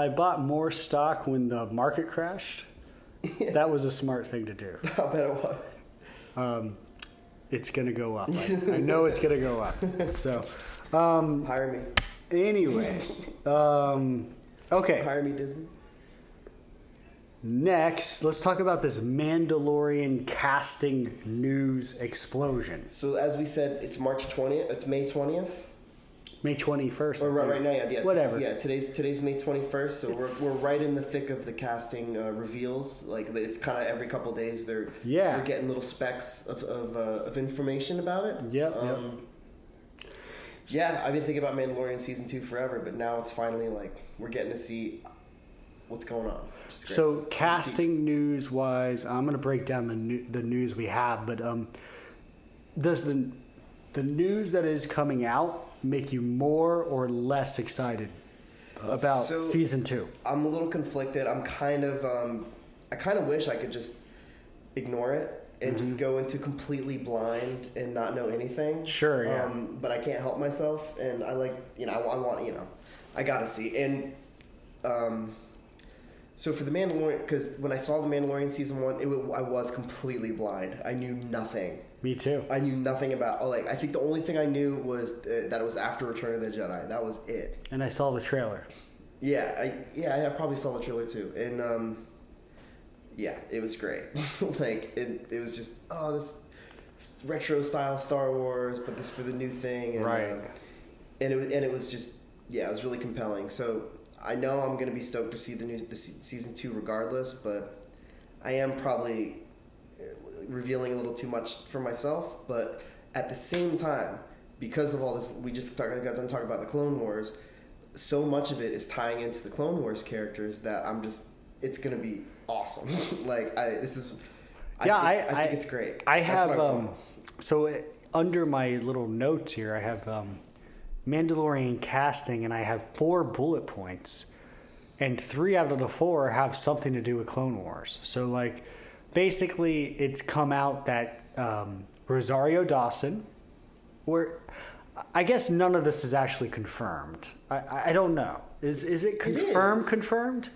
bought more stock when the market crashed. Yeah. That was a smart thing to do. I bet it was. It's going to go up. I know it's going to go up. So, hire me. Anyways, okay. Hire me, Disney. Next, let's talk about this Mandalorian casting news explosion. So, as we said, it's March 20th. It's May 20th. May 21st. Or right now, yeah. Whatever. Yeah, today's May 21st, so we're right in the thick of the casting reveals. Like, it's kind of every couple of days they're getting little specks of information about it. Yep. Yeah, I've been thinking about Mandalorian season 2 forever, but now it's finally like we're getting to see what's going on. So casting news wise, I'm going to break down the news we have, but does the news that is coming out make you more or less excited about season 2? I'm a little conflicted. I'm kind of I kind of wish I could just ignore it and just go into completely blind and not know anything. Sure, yeah. But I can't help myself, and I like, you know, I want, you know, I gotta see. And so for the Mandalorian, because when I saw the Mandalorian season 1, I was completely blind. I knew nothing. Me too. I knew nothing about, like, I think the only thing I knew was that it was after Return of the Jedi. That was it. And I saw the trailer. Yeah, I probably saw the trailer too. And, yeah, it was great. Like, it was just, this retro style Star Wars, but this for the new thing. And, right. And it was just Yeah, it was really compelling. So I know I'm going to be stoked to see the season 2 regardless, but I am probably revealing a little too much for myself. But at the same time, because of all this, I got done talking about the Clone Wars. So much of it is tying into the Clone Wars characters that it's going to be awesome. I think it's great. I have under my little notes here, I have Mandalorian casting, and I have 4 bullet points, and 3 out of the 4 have something to do with Clone Wars. So basically, it's come out that Rosario Dawson, I guess none of this is actually confirmed. I don't know. Is it confirmed? Confirmed?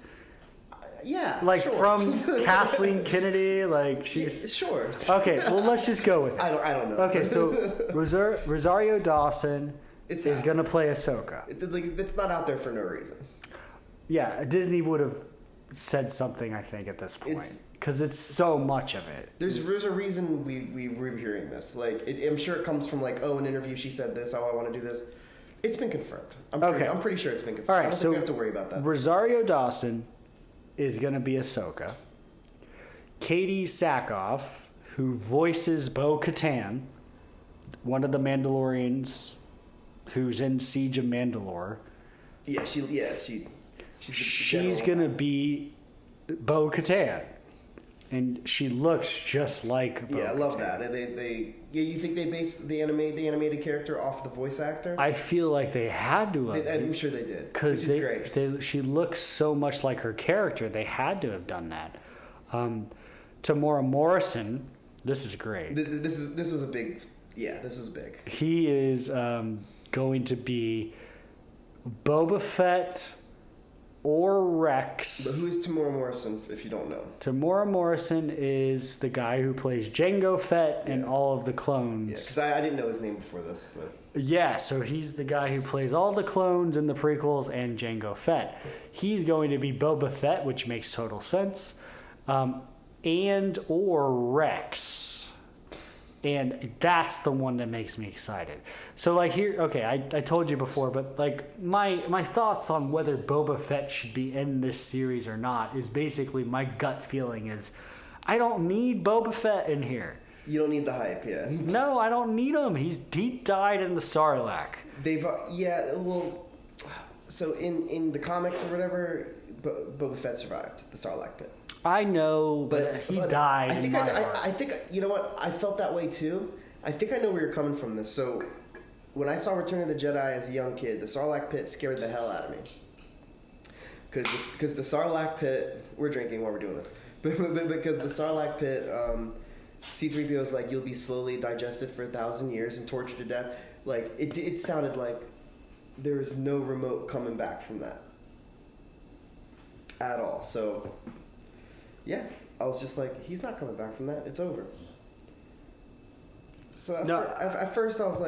Yeah. Sure. From Kathleen Kennedy, she's sure. Okay, well let's just go with it. I don't know. Okay, so Rosario Dawson is gonna play Ahsoka. It's not out there for no reason. Yeah, Disney would have said something, I think, at this point, because it's so much of it. There's a reason we're hearing this. I'm sure it comes from an interview. She said this. Oh, I want to do this. It's been confirmed. I'm pretty sure it's been confirmed. All right, I don't think we have to worry about that. Rosario Dawson is going to be Ahsoka. Katie Sackhoff, who voices Bo-Katan, one of the Mandalorians who's in Siege of Mandalore. She's going to be Bo-Katan. And she looks just like Bo-Katan. Yeah, I love that. You think they based the animated character off the voice actor? I feel like they had to have. I'm sure they did. Because she looks so much like her character. They had to have done that. Tamora Morrison, this is great. This was a big. Yeah, this is big. He is going to be Boba Fett or Rex. But who is Tamora Morrison, if you don't know? Tamora Morrison is the guy who plays Jango Fett and all of the clones. Yeah, because I didn't know his name before this. So. Yeah, so he's the guy who plays all the clones in the prequels and Jango Fett. He's going to be Boba Fett, which makes total sense, and or Rex. And that's the one that makes me excited. So here, okay, I told you before, but my thoughts on whether Boba Fett should be in this series or not is basically my gut feeling is I don't need Boba Fett in here. You don't need the hype, yeah. No, I don't need him. He died in the Sarlacc. So in the comics or whatever, Boba Fett survived the Sarlacc pit. I know, but he died. I think you know what? I felt that way too. I think I know where you're coming from this. So when I saw Return of the Jedi as a young kid, the Sarlacc pit scared the hell out of me. Because the Sarlacc pit, we're drinking while we're doing this, because the Sarlacc pit, C-3PO is you'll be slowly digested for 1,000 years and tortured to death. It sounded like there was no remote coming back from that at all. So. Yeah, I was just he's not coming back from that. It's over. So at first I was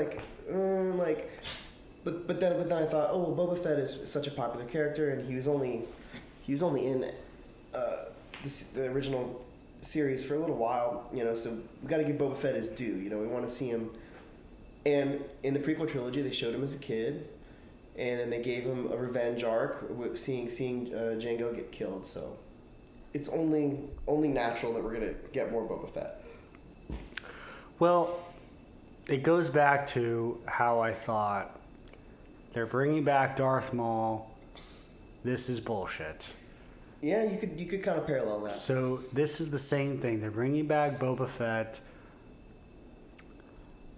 but then I thought, oh, well, Boba Fett is such a popular character, and he was only in the original series for a little while, so we got to give Boba Fett his due. We want to see him. And in the prequel trilogy, they showed him as a kid, and then they gave him a revenge arc, seeing Jango get killed. So. It's only natural that we're going to get more Boba Fett. Well, it goes back to how I thought they're bringing back Darth Maul. This is bullshit. Yeah, you could kind of parallel that. So this is the same thing. They're bringing back Boba Fett.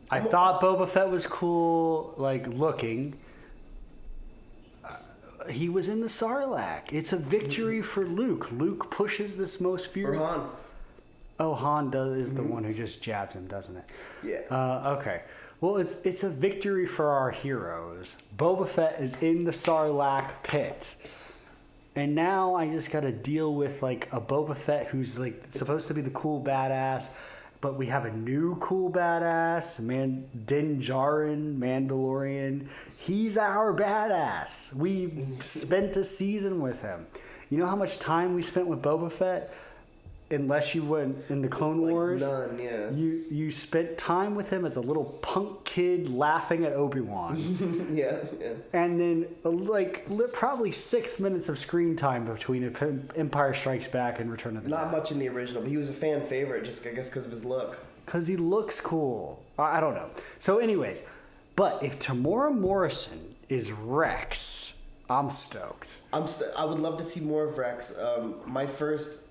I thought Boba Fett was cool, looking. He was in the Sarlacc. It's a victory for Luke. Luke pushes this most furious. Or Han. Oh, Han is the one who just jabs him, doesn't it? Yeah. Okay. Well, it's a victory for our heroes. Boba Fett is in the Sarlacc pit. And now I just got to deal with a Boba Fett who's supposed to be the cool badass. But we have a new cool badass, Din Djarin, Mandalorian. He's our badass. We spent a season with him. You know how much time we spent with Boba Fett? unless you went in the Clone Like Wars, none, yeah. you spent time with him as a little punk kid laughing at Obi-Wan. Yeah. And then probably 6 minutes of screen time between Empire Strikes Back and Return of the Jedi. Not much in the original, but he was a fan favorite, just I guess because of his look. Because he looks cool. I don't know. So anyways, but if Tamora Morrison is Rex, I'm stoked. I would love to see more of Rex. My first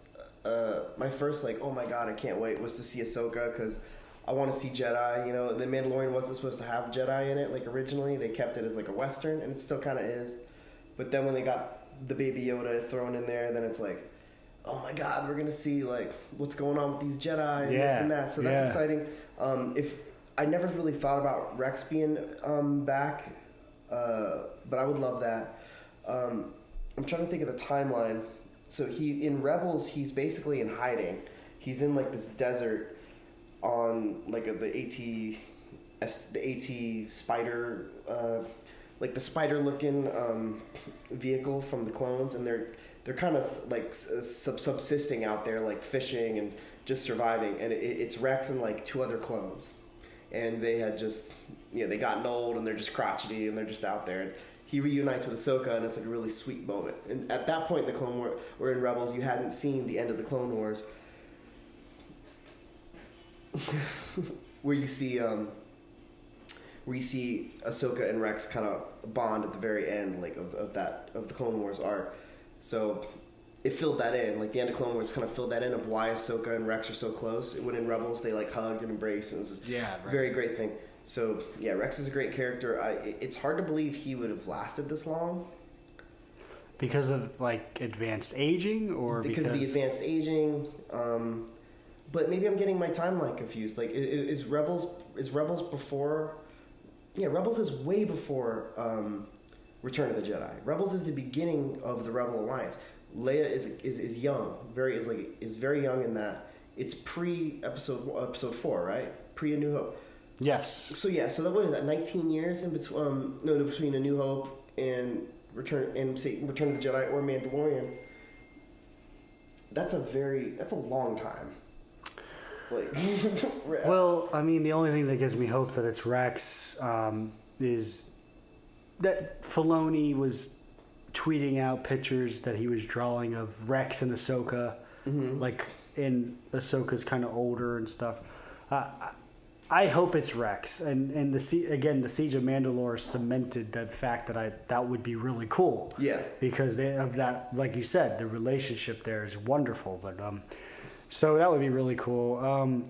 like, oh my god, I can't wait, was to see Ahsoka, because I want to see Jedi. You know, The Mandalorian wasn't supposed to have Jedi in it, like originally. They kept it as like a Western, and it still kind of is. But then when they got the Baby Yoda thrown in there, then it's like, oh my god, we're gonna see like what's going on with these Jedi and this and that. So that's exciting. If I never really thought about Rex being back, but I would love that. I'm trying to think of the timeline. So in Rebels, he's basically in hiding. He's in like this desert on like the AT spider, like the spider looking vehicle from the clones, and they're kind of like subsisting out there, like fishing and just surviving. And it's Rex and like 2 other clones, and they had just they gotten old and they're just crotchety and they're just out there. And he reunites with Ahsoka, and it's like a really sweet moment. And at that point in the Clone War, or in Rebels, you hadn't seen the end of the Clone Wars, where you see Ahsoka and Rex kind of bond at the very end, like of the Clone Wars arc. So it filled that in, like the end of Clone Wars kind of filled that in of why Ahsoka and Rex are so close. When in Rebels they like hugged and embraced, and it was a very great thing. So yeah, Rex is a great character. It's hard to believe he would have lasted this long. Because of like advanced aging, or because of the advanced aging. But maybe I'm getting my timeline confused. Like, is Rebels before? Yeah, Rebels is way before Return of the Jedi. Rebels is the beginning of the Rebel Alliance. Leia is young, is very young in that. It's pre episode 4, right? Pre A New Hope. Yes. So yeah, so what is that? 19 years in between? Between A New Hope and Return of the Jedi or Mandalorian. That's a long time. Like, well, I mean, the only thing that gives me hope that it's Rex is that Filoni was tweeting out pictures that he was drawing of Rex and Ahsoka, like, and Ahsoka's kind of older and stuff. I hope it's Rex, and the Siege of Mandalore cemented the fact that would be really cool. Yeah, because they have that, like you said, the relationship there is wonderful. But so that would be really cool.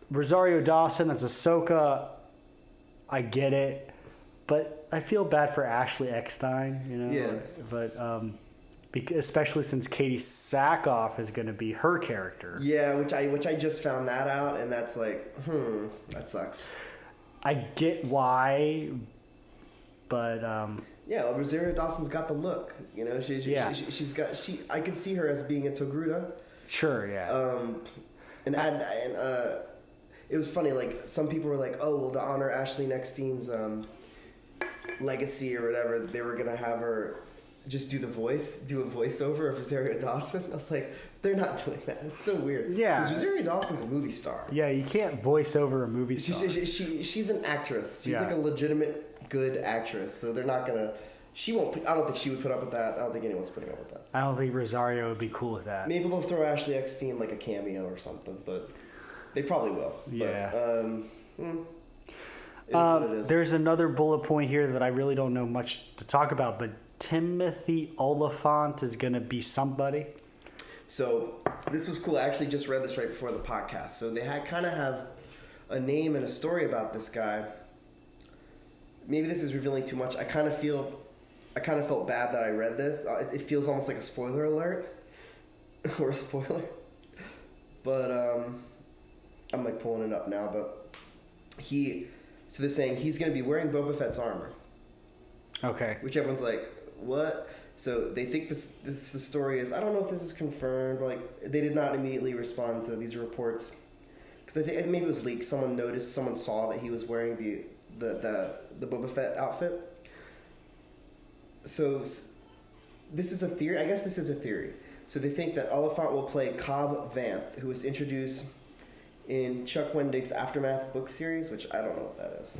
Rosario Dawson as Ahsoka, I get it, but I feel bad for Ashley Eckstein, you know. Yeah. But especially since Katie Sackhoff is going to be her character. Yeah, which I just found that out, and that's like, that sucks. I get why, but yeah, well, Rosario Dawson's got the look, you know. I could see her as being a Togruta. Sure, yeah. And it was funny. Like, some people were like, "Oh, well, to honor Ashley Eckstein's legacy or whatever, they were gonna have her just do a voiceover of Rosario Dawson." I was like, they're not doing that. It's so weird. Yeah, because Rosario Dawson's a movie star. Yeah, you can't voice over a movie star. She's an actress. She's like a legitimate good actress. So they're not gonna. She won't. I don't think she would put up with that. I don't think anyone's putting up with that. I don't think Rosario would be cool with that. Maybe they'll throw Ashley Eckstein like a cameo or something, but they probably will. Yeah. But, there's another bullet point here that I really don't know much to talk about, but Timothy Oliphant is going to be somebody. So this was cool. I actually just read this right before the podcast. So they kind of have a name and a story about this guy. Maybe this is revealing too much. I kind of felt bad that I read this. It feels almost like a spoiler alert or a spoiler. But I'm like pulling it up now. But so they're saying he's going to be wearing Boba Fett's armor. Okay. Which everyone's like, what? So they think the story is, I don't know if this is confirmed. Like, they did not immediately respond to these reports because I think maybe it was leaked. Someone saw that he was wearing the Boba Fett outfit. So this is a theory. I guess this is a theory. So they think that Oliphant will play Cobb Vanth, who was introduced in Chuck Wendig's Aftermath book series, which I don't know what that is.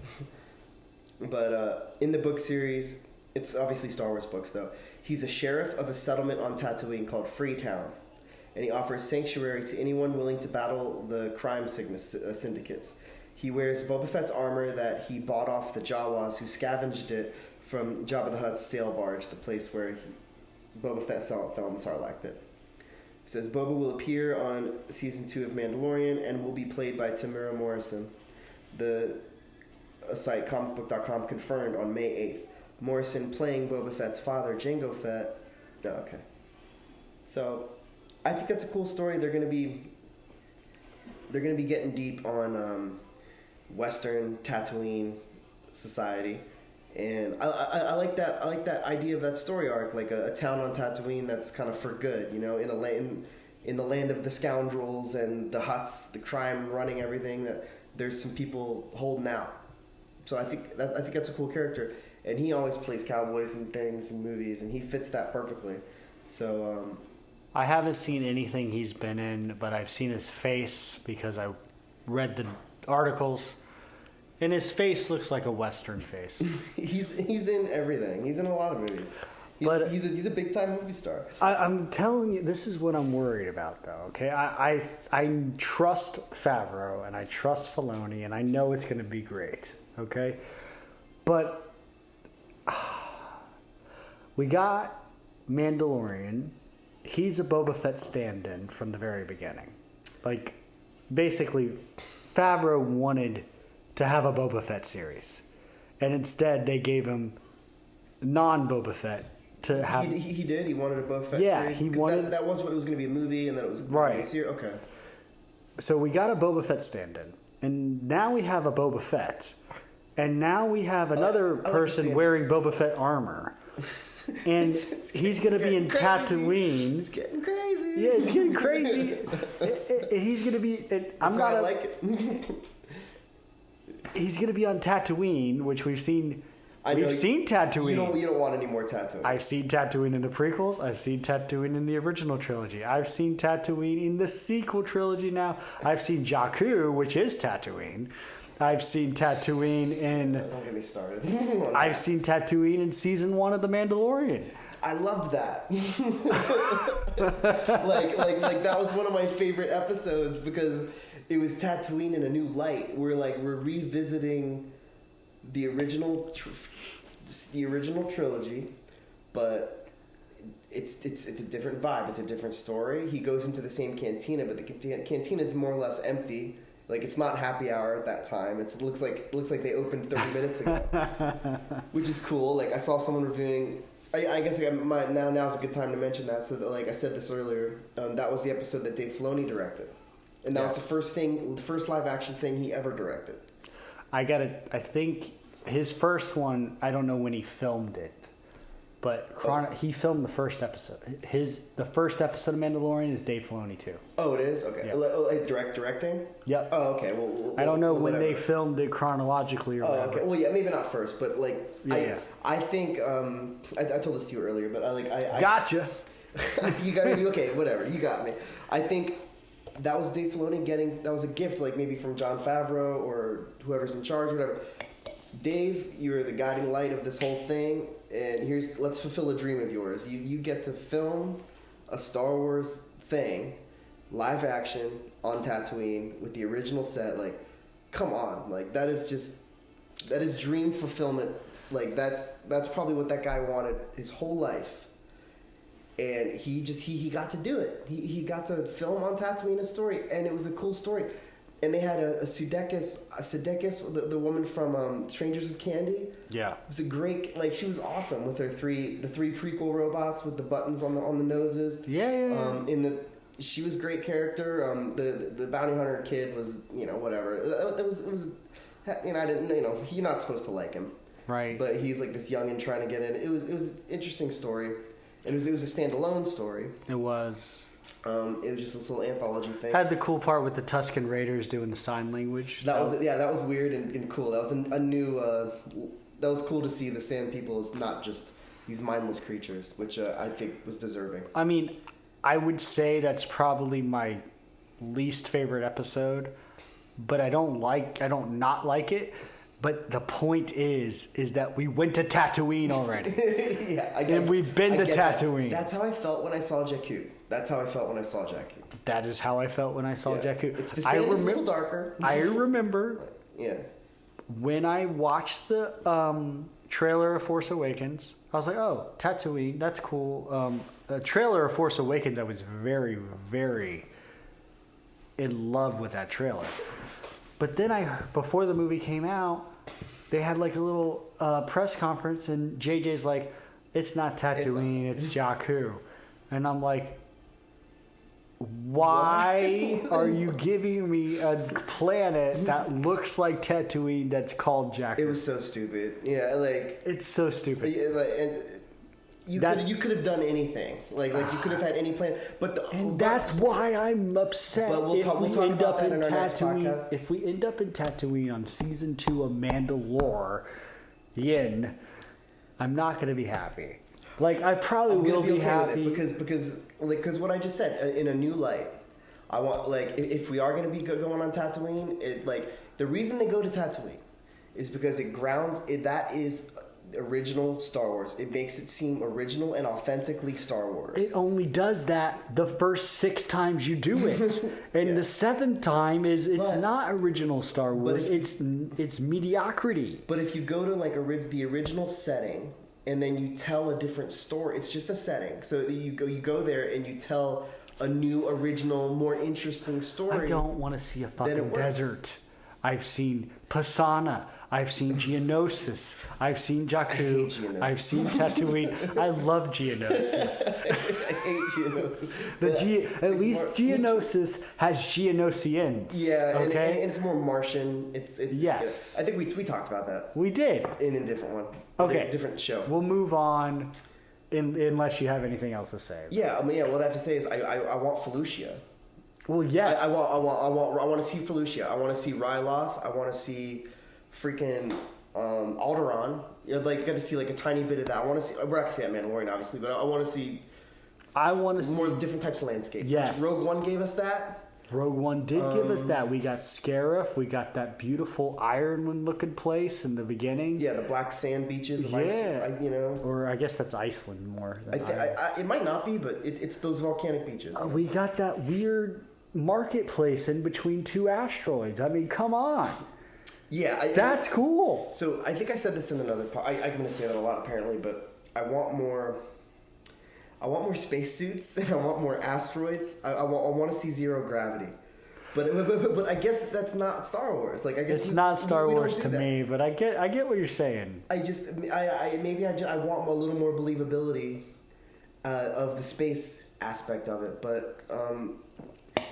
But in the book series, it's obviously Star Wars books, though. He's a sheriff of a settlement on Tatooine called Freetown, and he offers sanctuary to anyone willing to battle the crime syndicates. He wears Boba Fett's armor that he bought off the Jawas, who scavenged it from Jabba the Hutt's sail barge, the place where Boba Fett fell in the Sarlacc pit. It says Boba will appear on season 2 of Mandalorian and will be played by Tamura Morrison. The site comicbook.com confirmed on May 8th. Morrison playing Boba Fett's father, Jango Fett. Oh, okay. So, I think that's a cool story. They're gonna be getting deep on Western Tatooine society, and I like that. I like that idea of that story arc, like a town on Tatooine that's kind of for good, in the land of the scoundrels and the Hutts, the crime running everything. That there's some people holding out. So I think that's a cool character, and he always plays cowboys and things in movies, and he fits that perfectly. So I haven't seen anything he's been in, but I've seen his face because I read the articles, and his face looks like a Western face. he's in everything. He's in a lot of movies. He's a big time movie star. I'm telling you, this is what I'm worried about, though. Okay, I trust Favreau and I trust Filoni, and I know it's going to be great. Okay, but we got Mandalorian. He's a Boba Fett stand-in from the very beginning. Like, basically, Favreau wanted to have a Boba Fett series, and instead they gave him non-Boba Fett to have. He did. He wanted a Boba Fett. Yeah, series? he wanted. That was what it was going to be, a movie, and then it was right. A series. Okay. So we got a Boba Fett stand-in, and now we have a Boba Fett, and now we have another person wearing Boba Fett armor. And he's going to be in crazy. Tatooine. It's getting crazy. Yeah, it's getting crazy. He's going to be. I like it. He's going to be on Tatooine, which we've seen. We've seen Tatooine. You don't want any more Tatooine. I've seen Tatooine in the prequels. I've seen Tatooine in the original trilogy. I've seen Tatooine in the sequel trilogy now. I've seen Jakku, which is Tatooine. I've seen Tatooine in... Don't get me started. I've seen Tatooine in season 1 of The Mandalorian. I loved that. like that was one of my favorite episodes because it was Tatooine in a new light. We're revisiting the original trilogy, but it's a different vibe. It's a different story. He goes into the same cantina, but the cantina is more or less empty. Like, it's not happy hour at that time. It looks like they opened 30 minutes ago, which is cool. Like, I saw someone reviewing. I guess now's a good time to mention that. So that, like I said this earlier, that was the episode that Dave Filoni directed, and that was the first live action thing he ever directed. I think his first one. I don't know when he filmed it, but he filmed the first episode. The first episode of Mandalorian is Dave Filoni too. Oh, it is? Okay. Yep. Directing? Yep. Oh, okay. Well, I don't know when they filmed it chronologically or whatever. Okay. Well, yeah, maybe not first, but like, yeah. I think I told this to you earlier, but I gotcha. You got me. Okay, whatever. You got me. I think that was Dave Filoni that was a gift, like maybe from Jon Favreau or whoever's in charge, whatever. Dave, you're the guiding light of this whole thing, and let's fulfill a dream of yours. You get to film a Star Wars thing, live action on Tatooine with the original set. Like, come on, like that is dream fulfillment. Like that's probably what that guy wanted his whole life, and he got to do it. He got to film on Tatooine a story, and it was a cool story. And they had a Sudeikis, the woman from Strangers with Candy. Yeah, it was a great, like, she was awesome with the three prequel robots with the buttons on the noses. Yeah. She was a great character. The bounty hunter kid was, whatever. It was I didn't, you're not supposed to like him, right? But he's like this youngin' trying to get in. It was an interesting story. It was a standalone story. It was. It was just this little anthology thing. Had the cool part with the Tusken Raiders doing the sign language. That was weird and cool. That was a new. That was cool to see the Sand People as not just these mindless creatures, which I think was deserving. I mean, I would say that's probably my least favorite episode, but I don't not like it. But the point is that we went to Tatooine already. Yeah, and we've been to Tatooine. That's how I felt when I saw Jakku. That is how I felt when I saw Jakku. It's the same, it's a little darker. I remember. Yeah. When I watched the trailer of Force Awakens, I was like, "Oh, Tatooine, that's cool." The trailer of Force Awakens, I was very, very in love with that trailer. But then before the movie came out, they had like a little press conference, and JJ's like, "It's not Tatooine, it's Jakku," and I'm like, why are you giving me a planet that looks like Tatooine that's called Jakku? It was so stupid. Yeah, like it's so stupid. Yeah, and you could have done anything. Like you could have had any plan. That's why I'm upset. But we'll talk about that in our next podcast. If we end up in Tatooine on season 2 of Mandalorian, I'm not going to be happy. Like I probably will be happy because what I just said in a new light. I want if we are going to be going on Tatooine, the reason they go to Tatooine is because that is original Star Wars. It makes it seem original and authentically Star Wars. It only does that the first 6 times you do it, and the 7th time it's not original Star Wars. It's mediocrity. But if you go to the original setting and then you tell a different story, it's just a setting. So you go there and you tell a new, original, more interesting story. I don't want to see a fucking desert. I've seen Pisana. I've seen Geonosis. I've seen Jakku. I've seen Tatooine. I love Geonosis. I hate Geonosis. At least Geonosis has Geonosians. Yeah, okay? and it's more Martian. It's yes. I think we talked about that. We did. In a different one. Okay. Different show. We'll move on unless you have anything else to say. Yeah, what I have to say is I want Felucia. Well, yes. I want to see Felucia. I want to see Ryloth. I want to see freaking Alderaan. You got to see a tiny bit of that. I want to see. We're not gonna see that Mandalorian, obviously, but I want to see. More different types of landscapes. Yes. Rogue One gave us that. Rogue One did give us that. We got Scarif. We got that beautiful Ireland-looking place in the beginning. Yeah, the black sand beaches of Iceland. Or I guess that's Iceland more than it might not be, but it's those volcanic beaches. We got that weird marketplace in between 2 asteroids. I mean, come on. Yeah. That's cool. So I think I said this in another part. I'm going to say that a lot apparently, but I want more spacesuits and I want more asteroids. I want to see zero gravity. But I guess that's not Star Wars. I guess it's not Star Wars to me, but I get what you're saying. I want a little more believability of the space aspect of it, but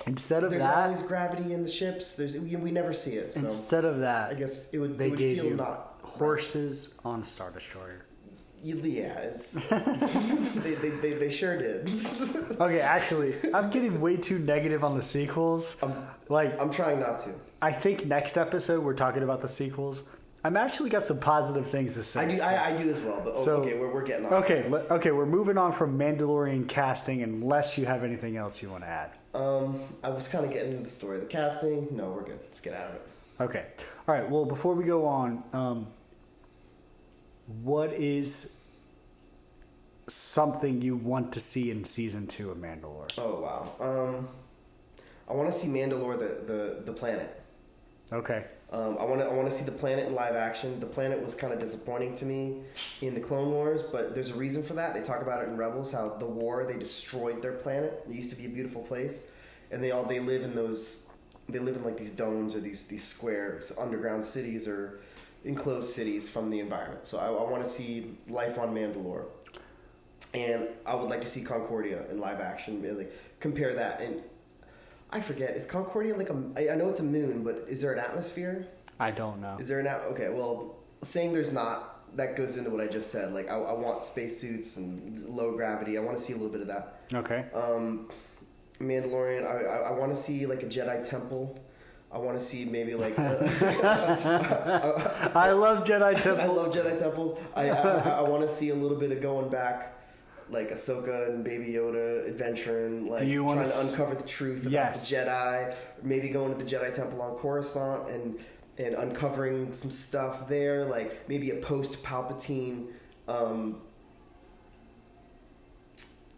instead of there's that, always gravity in the ships. We never see it. So instead of that, I guess it would gave feel you not horses on a Star Destroyer. Yeah, they sure did. Okay, actually, I'm getting way too negative on the sequels. I'm trying not to. I think next episode we're talking about the sequels. I'm actually got some positive things to say. I do as well. But okay, we're getting on. Okay, we're moving on from Mandalorian casting. Unless you have anything else you want to add. I was kind of getting into the story, the casting. No, we're good. Let's get out of it. Okay, all right. Well, before we go on, what is something you want to see in season 2 of Mandalore? Oh wow. I want to see Mandalore the planet. Okay. I want to see the planet in live action. The planet was kind of disappointing to me in the Clone Wars, but there's a reason for that. They talk about it in Rebels, how the war, they destroyed their planet. It used to be a beautiful place, and they live in these domes or these squares, underground cities or enclosed cities from the environment. So I want to see life on Mandalore, and I would like to see Concordia in live action. Really compare that. And I forget, is Concordia I know it's a moon, but is there an atmosphere? I don't know. Is there okay, well, saying there's not, that goes into what I just said. I want spacesuits and low gravity. I want to see a little bit of that. Okay. Mandalorian, I want to see a Jedi temple. I want to see maybe I love Jedi temples. I love Jedi temples. I want to see a little bit of going back, like Ahsoka and Baby Yoda adventuring, like trying to uncover the truth about the Jedi, maybe going to the Jedi Temple on Coruscant and uncovering some stuff there, like maybe a post-Palpatine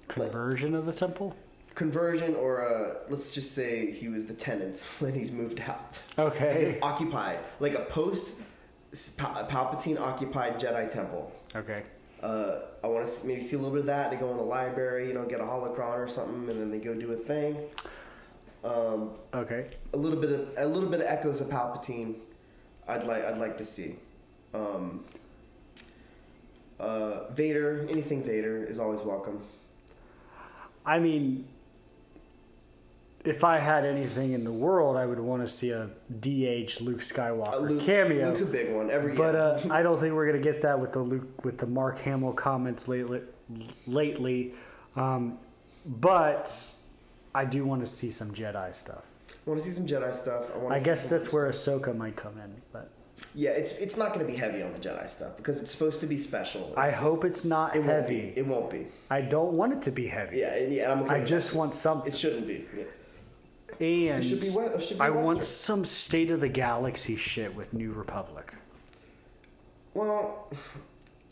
conversion of the temple? Conversion, or let's just say he was the tenant and he's moved out. Okay. I guess occupied, like a post-Palpatine occupied Jedi Temple. Okay. I want to maybe see a little bit of that. They go in the library, get a holocron or something, and then they go do a thing. Okay. A little bit of echoes of Palpatine. I'd like to see. Vader, anything Vader is always welcome. I mean, if I had anything in the world, I would want to see a DH Luke Skywalker cameo. Luke's a big one but I don't think we're gonna get that with the Mark Hamill comments lately. But I do want to see some Jedi stuff. I want to see some Jedi stuff. I guess that's where Ahsoka might come in, but yeah, it's not going to be heavy on the Jedi stuff because it's supposed to be special. I hope it's not heavy. It won't be. I don't want it to be heavy. Yeah, I'm okay. I just want something. It shouldn't be. Yeah. And it should be I want some State of the Galaxy shit with New Republic. Well,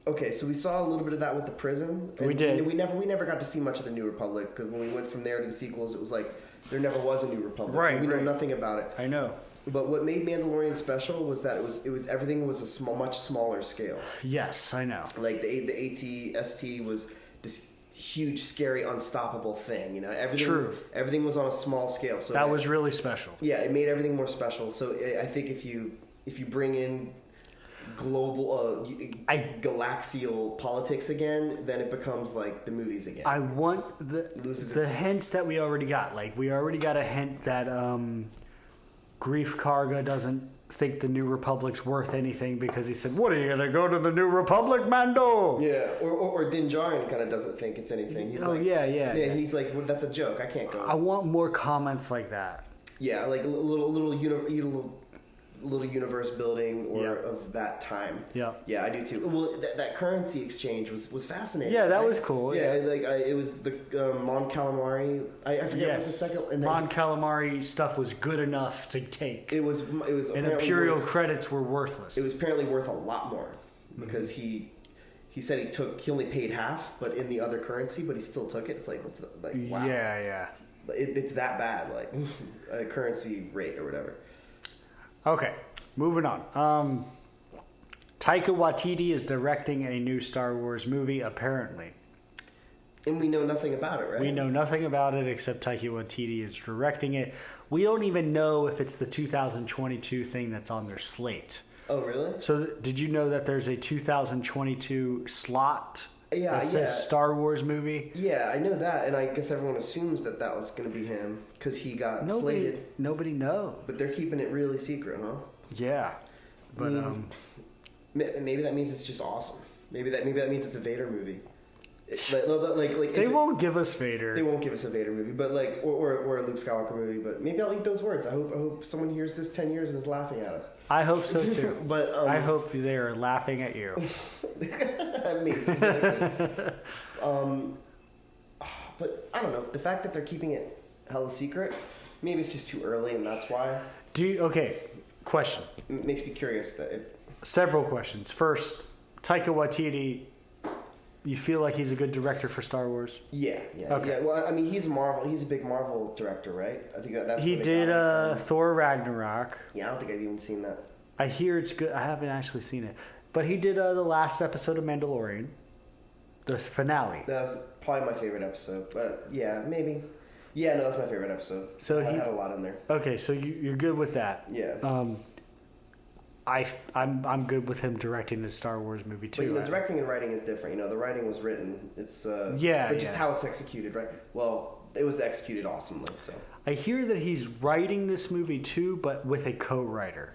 okay, so we saw a little bit of that with the prison. We did. We never got to see much of the New Republic because when we went from there to the sequels, it was like there never was a New Republic. Right. We know nothing about it. I know. But what made Mandalorian special was that it was everything was much smaller scale. Yes, I know. Like the AT-ST was this huge, scary, unstoppable thing. Everything was on a small scale. So that was really special. Yeah, it made everything more special. So I think if you bring in global galaxial politics again, then it becomes like the movies again. I want the hints that we already got. Like we already got a hint that Grief Karga doesn't think the New Republic's worth anything because he said, "What are you gonna go to the New Republic, Mando?" Yeah, or Din Djarin kind of doesn't think it's anything. He's yeah. He's like, well, "That's a joke. I can't go." I want more comments like that. Yeah, like a little universe building of that time. Yeah, I do too. Well, that currency exchange was fascinating. Yeah, that was cool. Yeah, it was the Mon Calamari. I forget what the second. And Mon Calamari stuff was good enough to take. It was. And Imperial credits were worthless. It was apparently worth a lot more because he said he only paid half, but in the other currency, but he still took it. It's like wow. Yeah. It's that bad, like a currency rate or whatever. Okay, moving on. Taika Waititi is directing a new Star Wars movie, apparently. And we know nothing about it, right? We know nothing about it except Taika Waititi is directing it. We don't even know if it's the 2022 thing that's on their slate. Oh, really? So did you know that there's a 2022 slot that says Star Wars movie? Yeah, I know that, and I guess everyone assumes that was going to be him because he got slated. Nobody knows. But they're keeping it really secret, huh? Yeah, but maybe that means it's just awesome. Maybe that means it's a Vader movie. They won't give us Vader. They won't give us a Vader movie, but or a Luke Skywalker movie. But maybe I'll eat those words. I hope someone hears this 10 years and is laughing at us. I hope so too. But I hope they are laughing at you. Me specifically. But I don't know. The fact that they're keeping it hella secret, maybe it's just too early, and that's why. Question. It makes me curious. Several questions. First, Taika Waititi. You feel like he's a good director for Star Wars? Yeah. Okay. Yeah. Well, I mean, he's a big Marvel director, right? I think that's. He did Thor Ragnarok. Yeah, I don't think I've even seen that. I hear it's good. I haven't actually seen it, but he did the last episode of Mandalorian, the finale. That's probably my favorite episode. But yeah, maybe. Yeah, no, that's my favorite episode. So he had a lot in there. Okay, so you're good with that. Yeah. I'm good with him directing the Star Wars movie too. But directing and writing is different. The writing was written. It's but just how it's executed, right? Well, it was executed awesomely. So I hear that he's writing this movie too, but with a co-writer,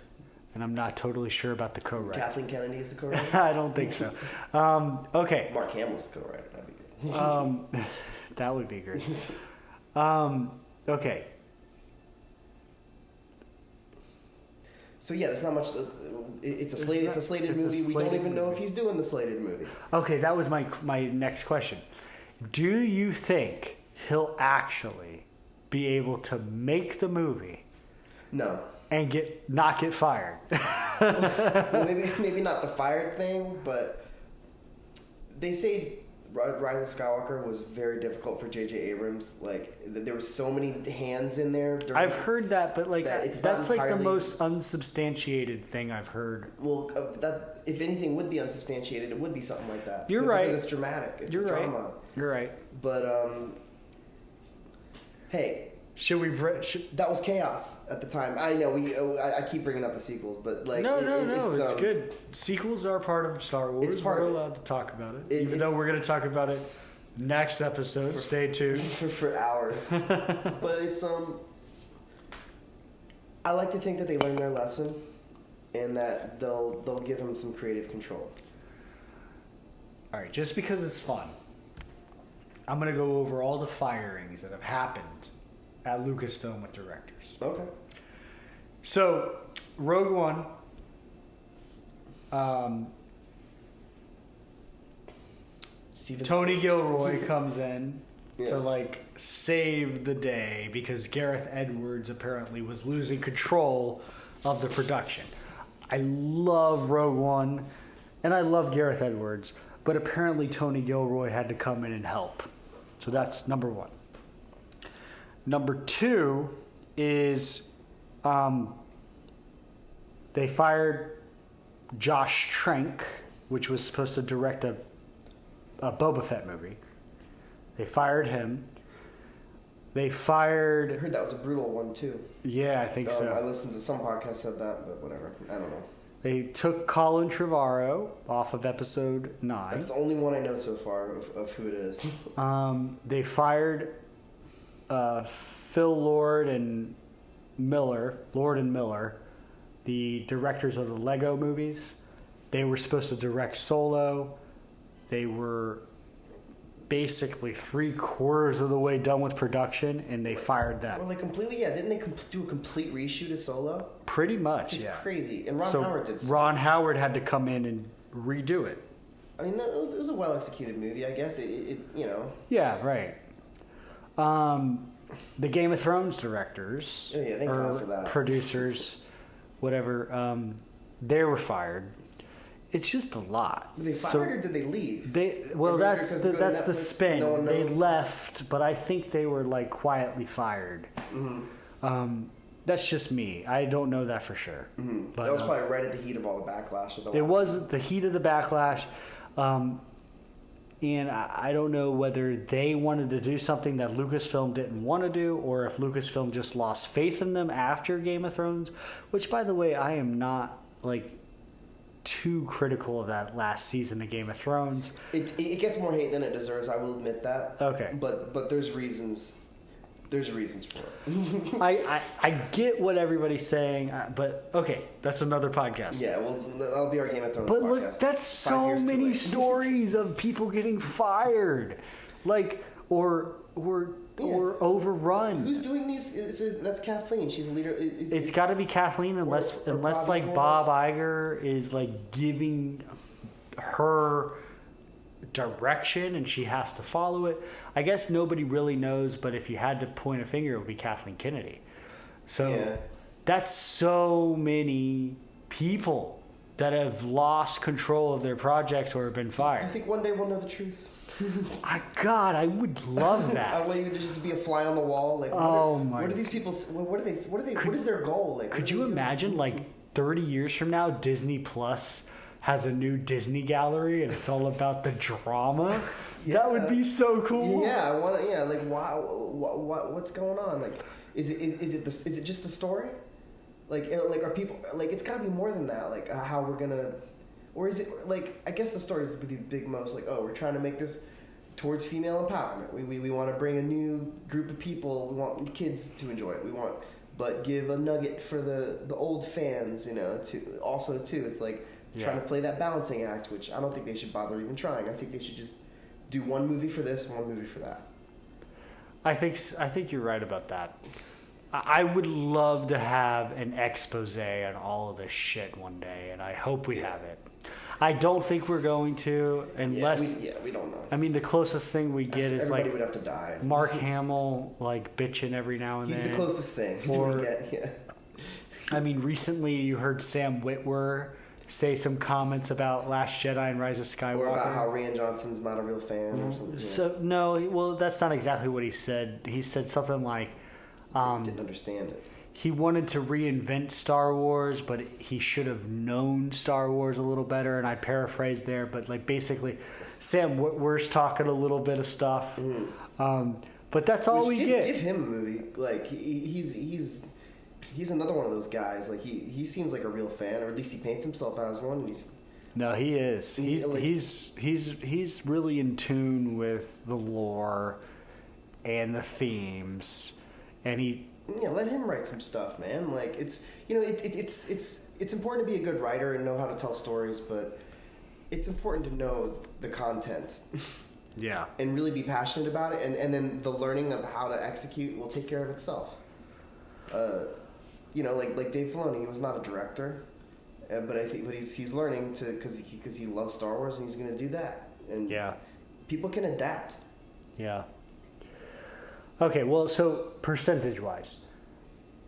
and I'm not totally sure about the co-writer. Kathleen Kennedy is the co-writer. I don't think so. Okay. Mark Hamill's the co-writer. That'd be good. That would be great. Okay. So yeah, there's not much. It's a slated movie. We don't even know if he's doing the slated movie. Okay, that was my next question. Do you think he'll actually be able to make the movie? No. And not get fired? Well, maybe not the fired thing, but they say Rise of Skywalker was very difficult for J.J. Abrams. Like, there were so many hands in there. I've heard that, but like that's like the most unsubstantiated thing I've heard. Well, that if anything would be unsubstantiated, it would be something like that. You're right. Because it's dramatic. It's You're right. drama. You're right. But hey. Should we? That was chaos at the time. I know I keep bringing up the sequels, but like no, it's good. Sequels are part of Star Wars. It's part we're of allowed to talk about it, even though we're going to talk about it next episode. Stay tuned for hours. But it's I like to think that they learned their lesson, and that they'll give him some creative control. All right, just because it's fun, I'm going to go over all the firings that have happened at Lucasfilm with directors. Okay. So, Rogue One. Tony Gilroy comes in to like save the day because Gareth Edwards apparently was losing control of the production. I love Rogue One, and I love Gareth Edwards, but apparently Tony Gilroy had to come in and help. So that's number one. Number two is they fired Josh Trank, which was supposed to direct a Boba Fett movie. They fired him. They fired... I heard that was a brutal one, too. Yeah, I think so. I listened to some podcast said that, but whatever. I don't know. They took Colin Trevorrow off of episode 9. That's the only one I know so far of who it is. They fired... Phil Lord and Miller, the directors of the Lego movies. They were supposed to direct Solo. They were basically 3/4 of the way done with production, and they fired them. Well, like completely, yeah. Didn't they do a complete reshoot of Solo? Pretty much, It's yeah. crazy. And Ron Howard did so. Ron Howard had to come in and redo it. I mean, it was a well-executed movie, I guess. It Yeah, right. The Game of Thrones directors, thank God for that. producers, whatever, they were fired. It's just a lot. Were they fired or did they leave? That's the spin. They left, but I think they were like quietly fired. Mm-hmm. That's just me. I don't know that for sure. Mm-hmm. But that was probably right at the heat of all the backlash. It was the heat of the backlash. And I don't know whether they wanted to do something that Lucasfilm didn't want to do, or if Lucasfilm just lost faith in them after Game of Thrones, which, by the way, I am not, like, too critical of that last season of Game of Thrones. It gets more hate than it deserves, I will admit that. Okay. But there's reasons... There's reasons for it. I get what everybody's saying, but okay, that's another podcast. Yeah, well, that'll be our Game of Thrones but podcast. Look, that's so many stories of people getting fired, like or overrun. Who's doing these? That's Kathleen. She's a leader. It's got to be Kathleen, unless like Bob Iger is like giving her direction and she has to follow it. I guess nobody really knows, but if you had to point a finger, it would be Kathleen Kennedy. So that's so many people that have lost control of their projects or have been fired. You think one day we'll know the truth? God, I would love that. I want you to just be a fly on the wall. Like, what are these people? What is their goal? Like, could you imagine, like 30 years from now, Disney Plus has a new Disney gallery and it's all about the drama? Yeah. That would be so cool. Yeah, I want to. Yeah, like what's going on? Like, is it just the story? Like are people like it's got to be more than that? Like how we're gonna, or is it like I guess the story is the big most like we're trying to make this towards female empowerment. We want to bring a new group of people. We want kids to enjoy it. But give a nugget for the old fans. To also too. It's like trying to play that balancing act, which I don't think they should bother even trying. I think they should just do one movie for this, one movie for that. I think you're right about that. I would love to have an expose on all of this shit one day, and I hope we have it. I don't think we're going to, unless. We don't know. I mean, the closest thing we get is Everybody like would have to die. Mark Hamill, like bitching every now and then. He's the closest thing we get. Yeah. I mean, recently you heard Sam Witwer say some comments about Last Jedi and Rise of Skywalker. Or about how Rian Johnson's not a real fan or something. So no, well, that's not exactly what he said. He said something like, didn't understand it. He wanted to reinvent Star Wars, but he should have known Star Wars a little better. And I paraphrased there, but like basically, Sam Witwer's talking a little bit of stuff. But that's all we get. Give him a movie. Like he's another one of those guys. Like he seems like a real fan, or at least he paints himself as one. And no, he is. He's really in tune with the lore and the themes, and let him write some stuff, man. Like it's important to be a good writer and know how to tell stories, but it's important to know the content. Yeah. And really be passionate about it, and then the learning of how to execute will take care of itself. Like Dave Filoni, he was not a director, but he's learning to because he loves Star Wars, and he's going to do that. And people can adapt. Yeah. Okay, well, so percentage-wise,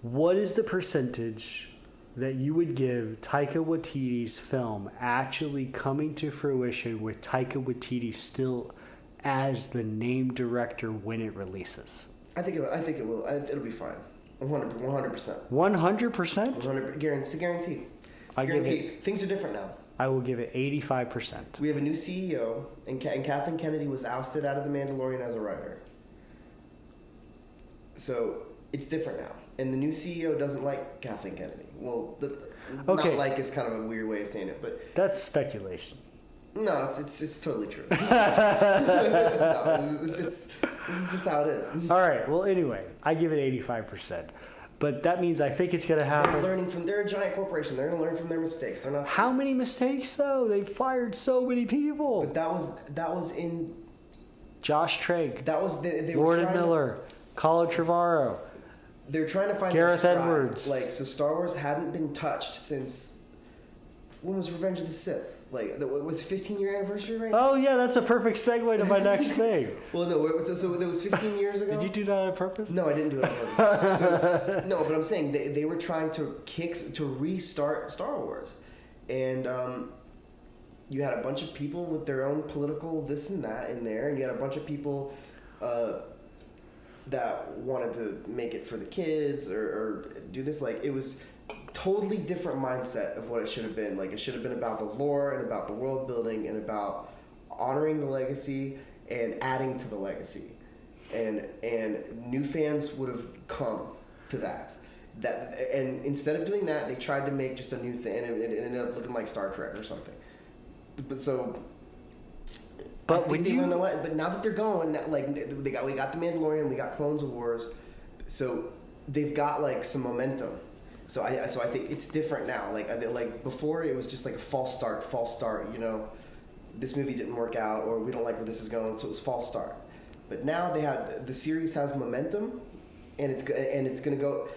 what is the percentage that you would give Taika Waititi's film actually coming to fruition with Taika Waititi still as the named director when it releases? I think it will. It'll be fine. 100%. 100%? It's a guarantee. Things are different now. I will give it 85%. We have a new CEO, and Kathleen Kennedy was ousted out of The Mandalorian as a writer. So it's different now. And the new CEO doesn't like Kathleen Kennedy. Well, not like is kind of a weird way of saying it, but... That's speculation. No, it's totally true. This is just how it is. All right. Well, anyway, I give it 85%. But that means I think it's going to happen. They're a giant corporation. They're going to learn from their mistakes. They're not. How many mistakes though? They fired so many people. But that was in. Josh Trank. That was they Gordon Miller, Colin Trevorrow. They're trying to find Gareth Edwards. So Star Wars hadn't been touched since. When was Revenge of the Sith? Like, was 15-year anniversary right now? Oh, yeah, that's a perfect segue to my next thing. Well, no, so it was 15 years ago? Did you do that on purpose? No, I didn't do it on purpose. No, but I'm saying they were trying to restart Star Wars. And you had a bunch of people with their own political this and that in there, and you had a bunch of people that wanted to make it for the kids or do this. Like, it was... totally different mindset of what it should have been. Like, it should have been about the lore and about the world building and about honoring the legacy and adding to the legacy. And new fans would have come to that. And instead of doing that, they tried to make just a new thing, and it ended up looking like Star Trek or something. But now that they're going, like, we got the Mandalorian, we got Clones Wars, so they've got like some momentum. So I think it's different now. Like before, it was just like a false start. You know, this movie didn't work out, or we don't like where this is going, so it was false start. But now the series has momentum, and it's gonna go.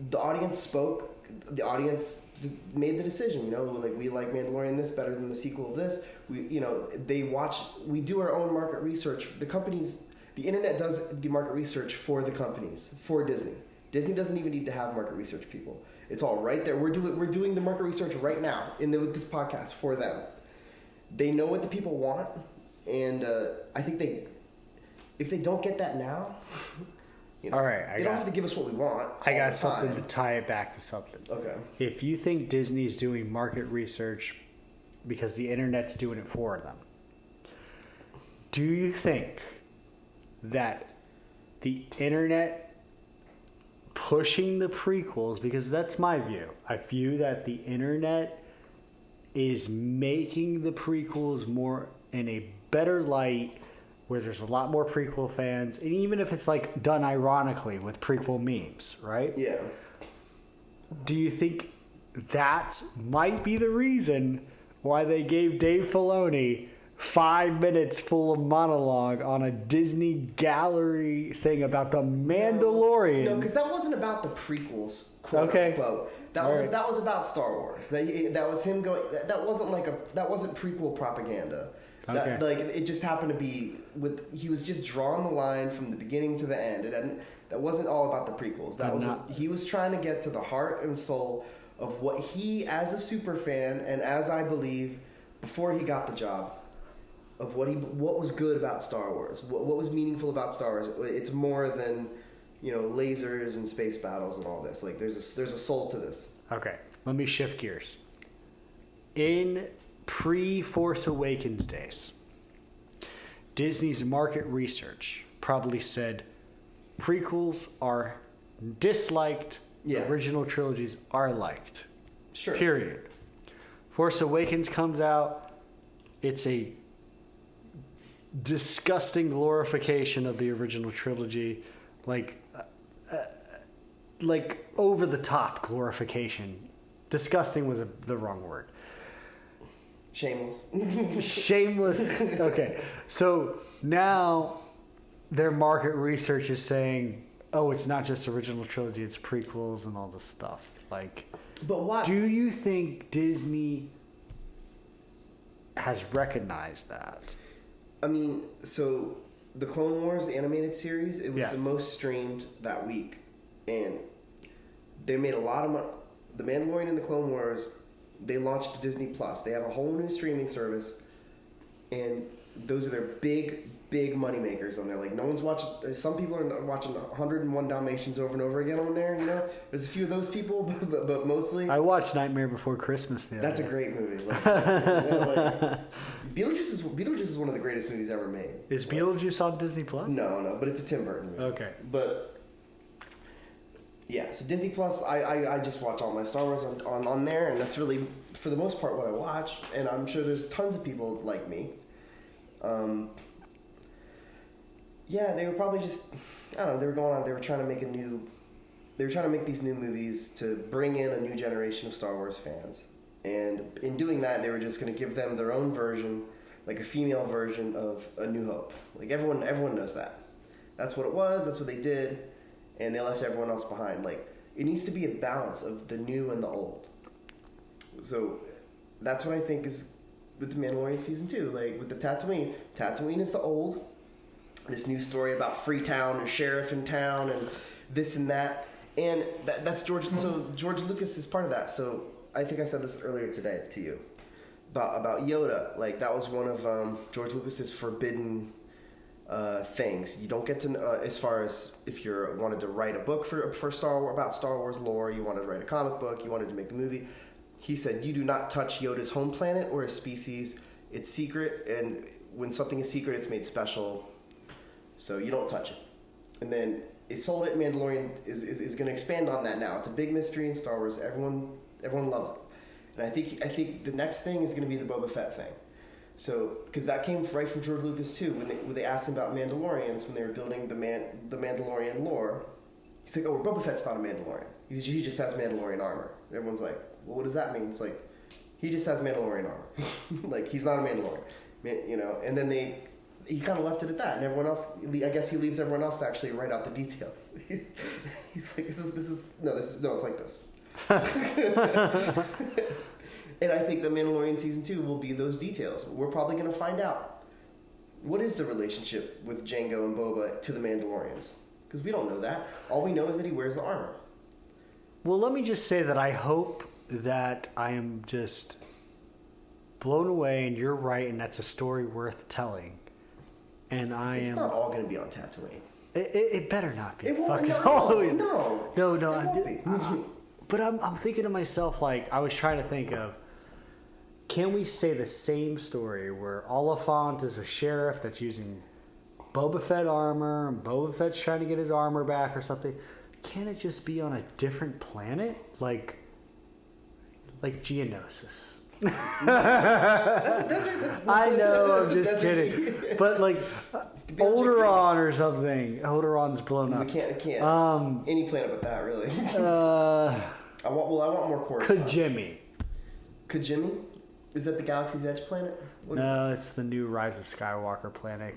The audience spoke. The audience made the decision. You know, like, we like Mandalorian this better than the sequel of this. They watch. We do our own market research. The internet does the market research for the companies, for Disney. Disney doesn't even need to have market research people. It's all right there. We're doing the market research right now with this podcast for them. They know what the people want, and I think if they don't get that now, all right, they don't have to give us what we want. I got something to tie it back to something. Okay. If you think Disney's doing market research because the internet's doing it for them, do you think that the internet pushing the prequels, because that's my view, I view that the internet is making the prequels more in a better light, where there's a lot more prequel fans, and even if it's like done ironically with prequel memes, right? Yeah. Do you think that might be the reason why they gave Dave Filoni 5 minutes full of monologue on a Disney gallery thing about the Mandalorian? No, because that wasn't about the prequels, quote Okay. unquote. That All was right. that was about Star Wars. That was him going. That wasn't prequel propaganda. Okay. Like it just happened to be he was just drawing the line from the beginning to the end. That wasn't all about the prequels. He was trying to get to the heart and soul of what he, as a super fan, and as I believe, before he got the job, of what was good about Star Wars, what was meaningful about Star Wars. It's more than, lasers and space battles and all this. Like there's a soul to this. Okay, let me shift gears. In pre-Force Awakens days, Disney's market research probably said prequels are disliked, original trilogies are liked. Sure. Period. Force Awakens comes out, it's a disgusting glorification of the original trilogy, like over the top glorification. Disgusting was the wrong word. Shameless. Shameless. Okay. So now their market research is saying, oh, it's not just original trilogy, it's prequels and all this stuff. Like, but what? Do you think Disney has recognized that? I mean, so the Clone Wars animated series, it was the most streamed that week. And they made a lot of money. The Mandalorian and the Clone Wars, they launched Disney Plus. They have a whole new streaming service. And those are their big money makers on there. Like, no one's watching. Some people are watching 101 Dalmatians over and over again on there. There's a few of those people, but mostly. I watched Nightmare Before Christmas. That's a great movie. Like, Beetlejuice is one of the greatest movies ever made. Is Beetlejuice on Disney Plus? No, but it's a Tim Burton movie. Okay, but yeah, so Disney Plus, I just watch all my Star Wars on there, and that's really for the most part what I watch. And I'm sure there's tons of people like me. Yeah, they were probably just, I don't know, they were trying to make these new movies to bring in a new generation of Star Wars fans. And in doing that, they were just going to give them their own version, like a female version of A New Hope. Like everyone knows that. That's what it was, that's what they did, and they left everyone else behind. Like, it needs to be a balance of the new and the old. So that's what I think is with The Mandalorian Season 2. Like, with the Tatooine is the old. This new story about Freetown and Sheriff in Town and this and that. And that's George. So George Lucas is part of that. So I think I said this earlier today to you about Yoda. Like, that was one of George Lucas's forbidden things. You don't get to, as far as if you wanted to write a book for Star Wars, about Star Wars lore, you wanted to write a comic book, you wanted to make a movie. He said, you do not touch Yoda's home planet or his species. It's secret, and when something is secret, it's made special. So you don't touch it. And then it sold it. Mandalorian is going to expand on that now. It's a big mystery in Star Wars. Everyone loves it. And I think the next thing is going to be the Boba Fett thing. So, because that came right from George Lucas too, when they asked him about Mandalorians when they were building the Mandalorian lore. He's like, oh, Boba Fett's not a Mandalorian. He just has Mandalorian armor. Everyone's like, well, what does that mean? It's like, he just has Mandalorian armor. Like, he's not a Mandalorian, And then he kind of left it at that, and everyone else, I guess he leaves everyone else to actually write out the details. He's like, it's like this. And I think the Mandalorian Season 2 will be those details. We're probably going to find out what is the relationship with Jango and Boba to the Mandalorians, because we don't know that. All we know is that he wears the armor. Well, let me just say that I hope that I am just blown away, and you're right, and that's a story worth telling. And it's not all going to be on Tatooine. It better not be. It won't. No. It won't be. But I'm thinking to myself, like, I was trying to think of, can we say the same story where Oliphant is a sheriff that's using Boba Fett armor, and Boba Fett's trying to get his armor back or something? Can it just be on a different planet, like Geonosis? That's a desert. I know, I'm just kidding. But like Alderaan or something. Alderaan's blown up. We can't. Any planet but that, really. I want more cores. Kajimi? Is that the Galaxy's Edge planet? No, it's the new Rise of Skywalker planet.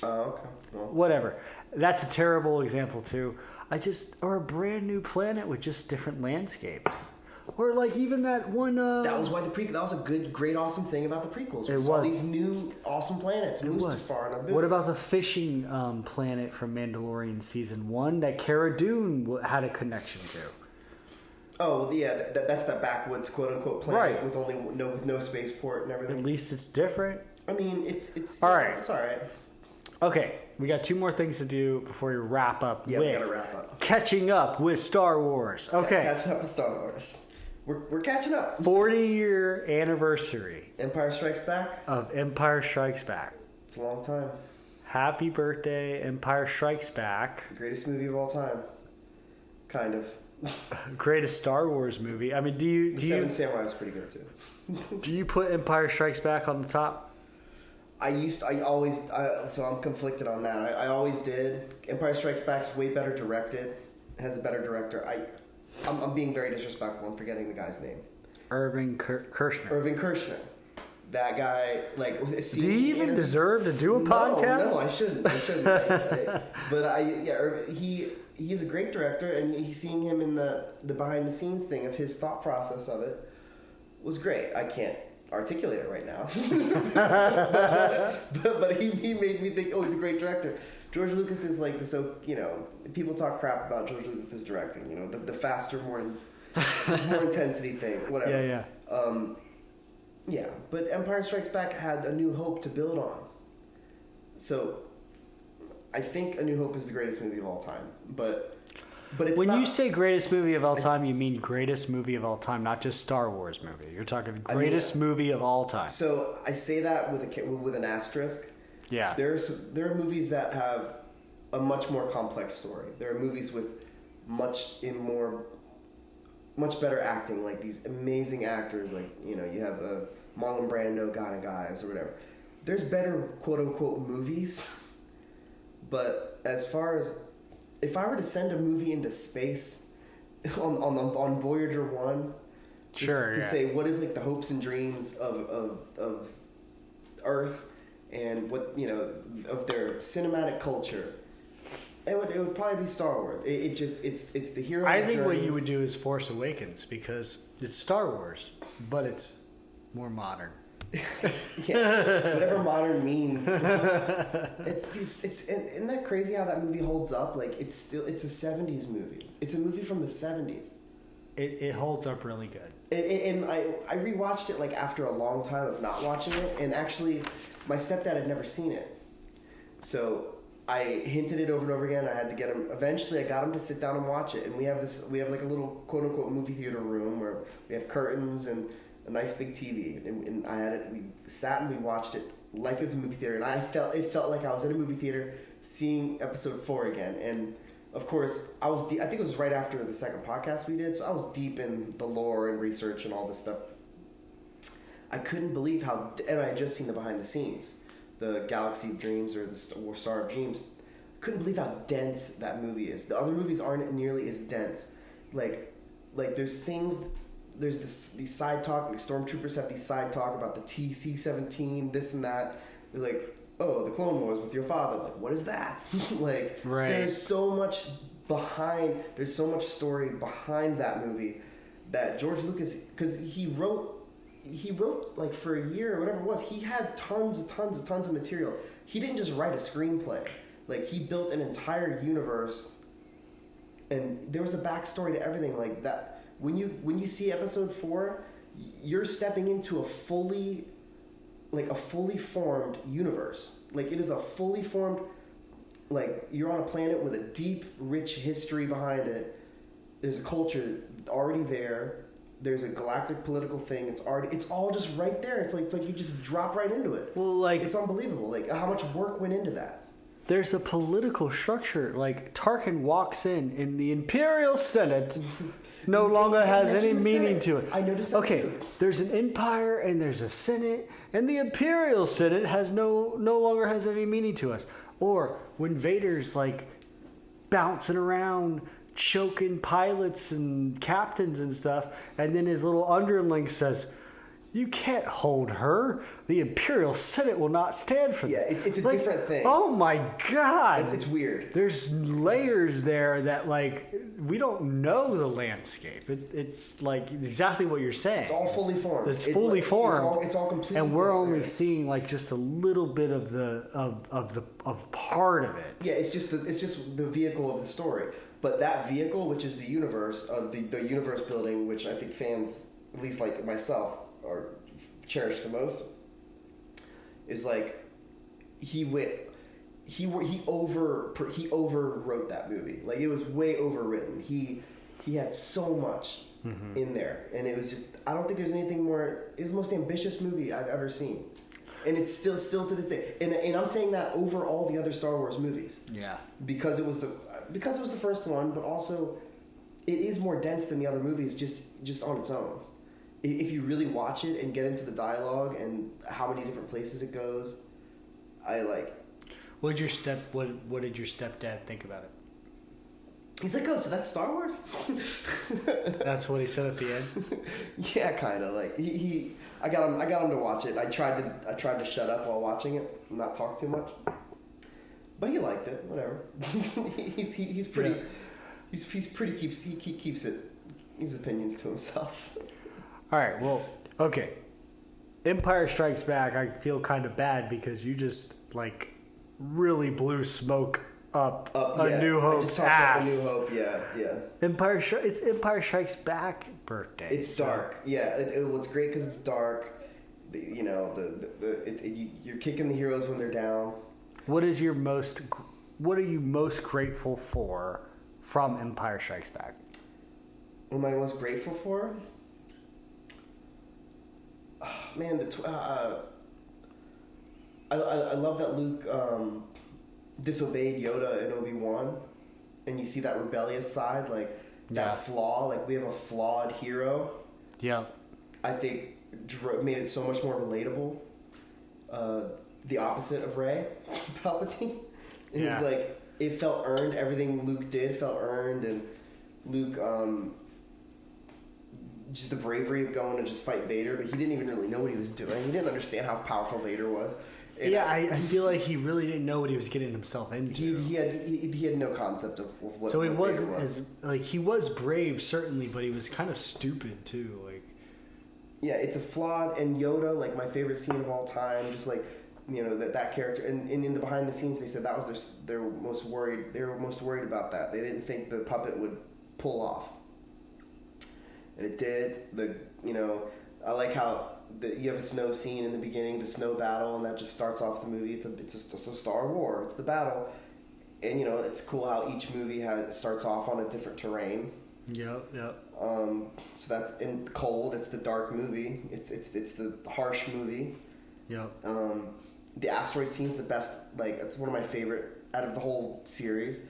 Oh, okay. Well. Whatever. That's a terrible example too. or a brand new planet with just different landscapes. Or like even that one. That was why that was a great, awesome thing about the prequels. We saw these new awesome planets. Mustafar. What about the fishing planet from Mandalorian season 1 that Cara Dune had a connection to? Oh yeah, that's that backwoods quote unquote planet with only no spaceport and everything. At least it's different. I mean, it's all right. It's all right. Okay, we got 2 more things to do before we wrap up. Yeah, we gotta wrap up. Catching up with Star Wars. Okay, catching up with Star Wars. We're catching up. 40-year anniversary. Empire Strikes Back. Of Empire Strikes Back. It's a long time. Happy birthday, Empire Strikes Back. The greatest movie of all time. Kind of. Greatest Star Wars movie. I mean, The Seven Samurai was pretty good too. Do you put Empire Strikes Back on the top? So I'm conflicted on that. I always did. Empire Strikes Back's way better directed. It has a better director. I'm being very disrespectful. I'm forgetting the guy's name. Irving Kershner. Irving Kershner. That guy, like... Do you even deserve to do a podcast? No, I shouldn't. He's a great director, and seeing him in the behind-the-scenes thing of his thought process of it was great. I can't articulate it right now. but he made me think, he's a great director. George Lucas is like people talk crap about George Lucas's directing, the faster, more intensity thing, whatever. Yeah. Yeah, but Empire Strikes Back had A New Hope to build on. So, I think A New Hope is the greatest movie of all time. But it's when you say greatest movie of all time, you mean greatest movie of all time, not just Star Wars movie. You're talking greatest movie of all time. So I say that with an asterisk. Yeah. There are movies that have a much more complex story. There are movies with much better acting, like these amazing actors, like you have Marlon Brando, God of Guys, or whatever. There's better quote unquote movies, but as far as if I were to send a movie into space on Voyager 1, to say what is like the hopes and dreams of Earth and what of their cinematic culture, it would probably be Star Wars. It's the hero. I think what you would do is Force Awakens because it's Star Wars, but it's more modern. Yeah, whatever modern means. Isn't that crazy how that movie holds up? Like it's a 70s movie. It's a movie from the 70s. It holds up really good. And I rewatched it like after a long time of not watching it, and actually my stepdad had never seen it, so I hinted it over and over again. I had to get him. Eventually, I got him to sit down and watch it. And we have like a little quote unquote movie theater room where we have curtains and a nice big TV. And I had it. We sat and we watched it like it was a movie theater. And it felt like I was in a movie theater seeing episode 4 again. And of course, I was. I think it was right after the second podcast we did, so I was deep in the lore and research and all this stuff. I couldn't believe how, and I had just seen the behind the scenes. The Galaxy of Dreams or the Star of Dreams. Couldn't believe how dense that movie is. The other movies aren't nearly as dense. Like there's things, there's these side talk, like stormtroopers have these side talk about the TC-17, this and that. They're like, the Clone Wars with your father. Like, what is that? Like, right. There's so much story behind that movie that George Lucas, because he wrote like for a year or whatever it was, he had tons of material. He didn't just write a screenplay. Like he built an entire universe, and there was a backstory to everything like that. When you see episode 4, you're stepping into a fully formed universe. Like it is a fully formed, like you're on a planet with a deep, rich history behind it. There's a culture already there. There's a galactic political thing. It's all just right there. It's like you just drop right into it. Well, like it's unbelievable. Like how much work went into that. There's a political structure. Like Tarkin walks in the Imperial Senate no longer has any meaning to it. I noticed that too. There's an empire and there's a Senate, and the Imperial Senate has no longer has any meaning to us. Or when Vader's like bouncing around, choking pilots and captains and stuff, and then his little underling says, You can't hold her. The Imperial Senate will not stand for that. Yeah, it's a different thing. Oh my God. It's weird. There's layers there that, like, we don't know the landscape. It's like exactly what you're saying. It's all fully formed. It's fully formed. It's all completely. And we're only seeing like just a little bit of part of it. Yeah, it's just the vehicle of the story. But that vehicle, which is the universe of the universe building, which I think fans, at least like myself, are cherish the most, is like he overwrote that movie. Like, it was way overwritten. He had so much in there, and it was just, I don't think there's anything more. It's the most ambitious movie I've ever seen, and it's still to this day. And I'm saying that over all the other Star Wars movies. Yeah. Because it was the first one, but also it is more dense than the other movies just on its own. If you really watch it and get into the dialogue and how many different places it goes, What did your stepdad think about it? He's like, oh, so that's Star Wars? That's what he said at the end. Yeah, kind of. Like I got him to watch it. I tried to shut up while watching it, and not talk too much. But he liked it. Whatever. He's pretty. Yeah. He's pretty he keeps his opinions to himself. All right. Well, okay. Empire Strikes Back. I feel kind of bad because you just like really blew smoke up A New Hope's ass. A New Hope. Yeah. It's Empire Strikes Back birthday. It's dark. Yeah. It's great because it's dark. You know, you're kicking the heroes when they're down. What are you most grateful for from Empire Strikes Back? What am I most grateful for? Oh, man, I love that Luke disobeyed Yoda and Obi-Wan, and you see that rebellious side, like that flaw. Like, we have a flawed hero. Yeah, I think made it so much more relatable. The opposite of Rey, Palpatine. It was like, it felt earned. Everything Luke did felt earned, and Luke, just the bravery of going to just fight Vader, but he didn't even really know what he was doing. He didn't understand how powerful Vader was. And I feel like he really didn't know what he was getting himself into. He had no concept of what. So he wasn't Vader was. as like, he was brave certainly, but he was kind of stupid too. Like, yeah, it's a flawed, and Yoda, like my favorite scene of all time, just like, you know, that character, and in the behind the scenes they said that was they were most worried about that. They didn't think the puppet would pull off, and it did. I like how you have a snow scene in the beginning, the snow battle, and that just starts off the movie. It's a Star War. It's the battle, and you know, it's cool how each movie starts off on a different terrain. Yep. So that's in cold. It's the dark movie. It's the harsh movie. Yep. The asteroid scene's the best. Like, it's one of my favorite out of the whole series.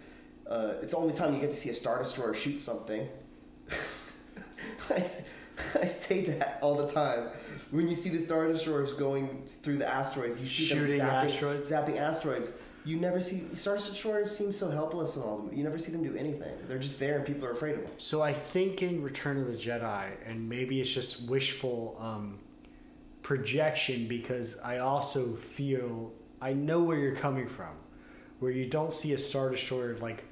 It's the only time you get to see a Star Destroyer shoot something. I say that all the time. When you see the Star Destroyers going through the asteroids, you see them zapping asteroids. You never see Star Destroyers seem so helpless in all of them. You never see them do anything. They're just there, and people are afraid of them. So I think in Return of the Jedi, and maybe it's just wishful projection, because I also feel I know where you're coming from, where you don't see a Star Destroyer like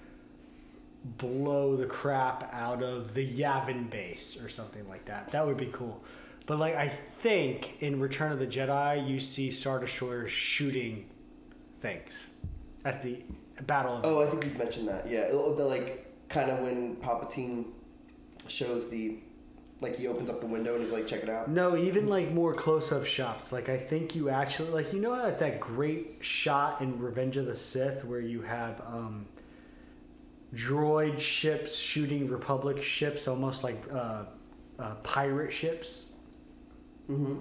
blow the crap out of the Yavin base or something like that. That would be cool. But like, I think in Return of the Jedi, you see Star Destroyers shooting things at the battle of... Oh, I think you've mentioned that. Yeah, the like kind of when Palpatine shows like he opens up the window and he's like, check it out. No, even like more close-up shots. Like, I think you actually, like, you know that great shot in Revenge of the Sith where you have droid ships shooting Republic ships, almost like pirate ships. Mm-hmm.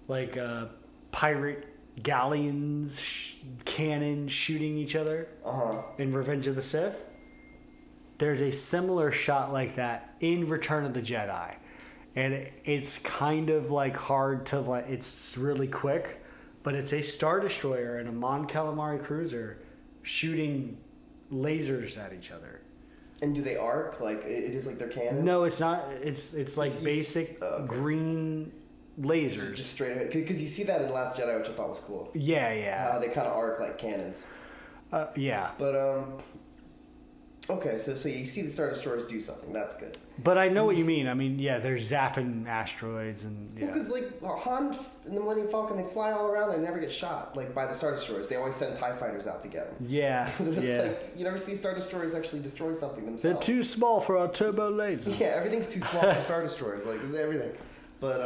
Like pirate galleons, cannons shooting each other. In Revenge of the Sith. There's a similar shot like that in Return of the Jedi. And it's kind of like hard to, like, it's really quick, but it's a Star Destroyer and a Mon Calamari cruiser shooting lasers at each other. And do they arc? Like, it is like their cannons? No, it's not. It's like basic green lasers. Just straight ahead. Because you see that in Last Jedi, which I thought was cool. Yeah. How they kind of arc like cannons. Yeah. But, okay, so you see the Star Destroyers do something. That's good. But I know what you mean. I mean, yeah, they're zapping asteroids and, yeah. Because, like, Han and the Millennium Falcon, they fly all around. They never get shot, like, by the Star Destroyers. They always send TIE fighters out to get them. Yeah, yeah. Like, you never see Star Destroyers actually destroy something themselves. They're too small for our turbo lasers. Yeah, everything's too small for Star Destroyers. Like, everything. But,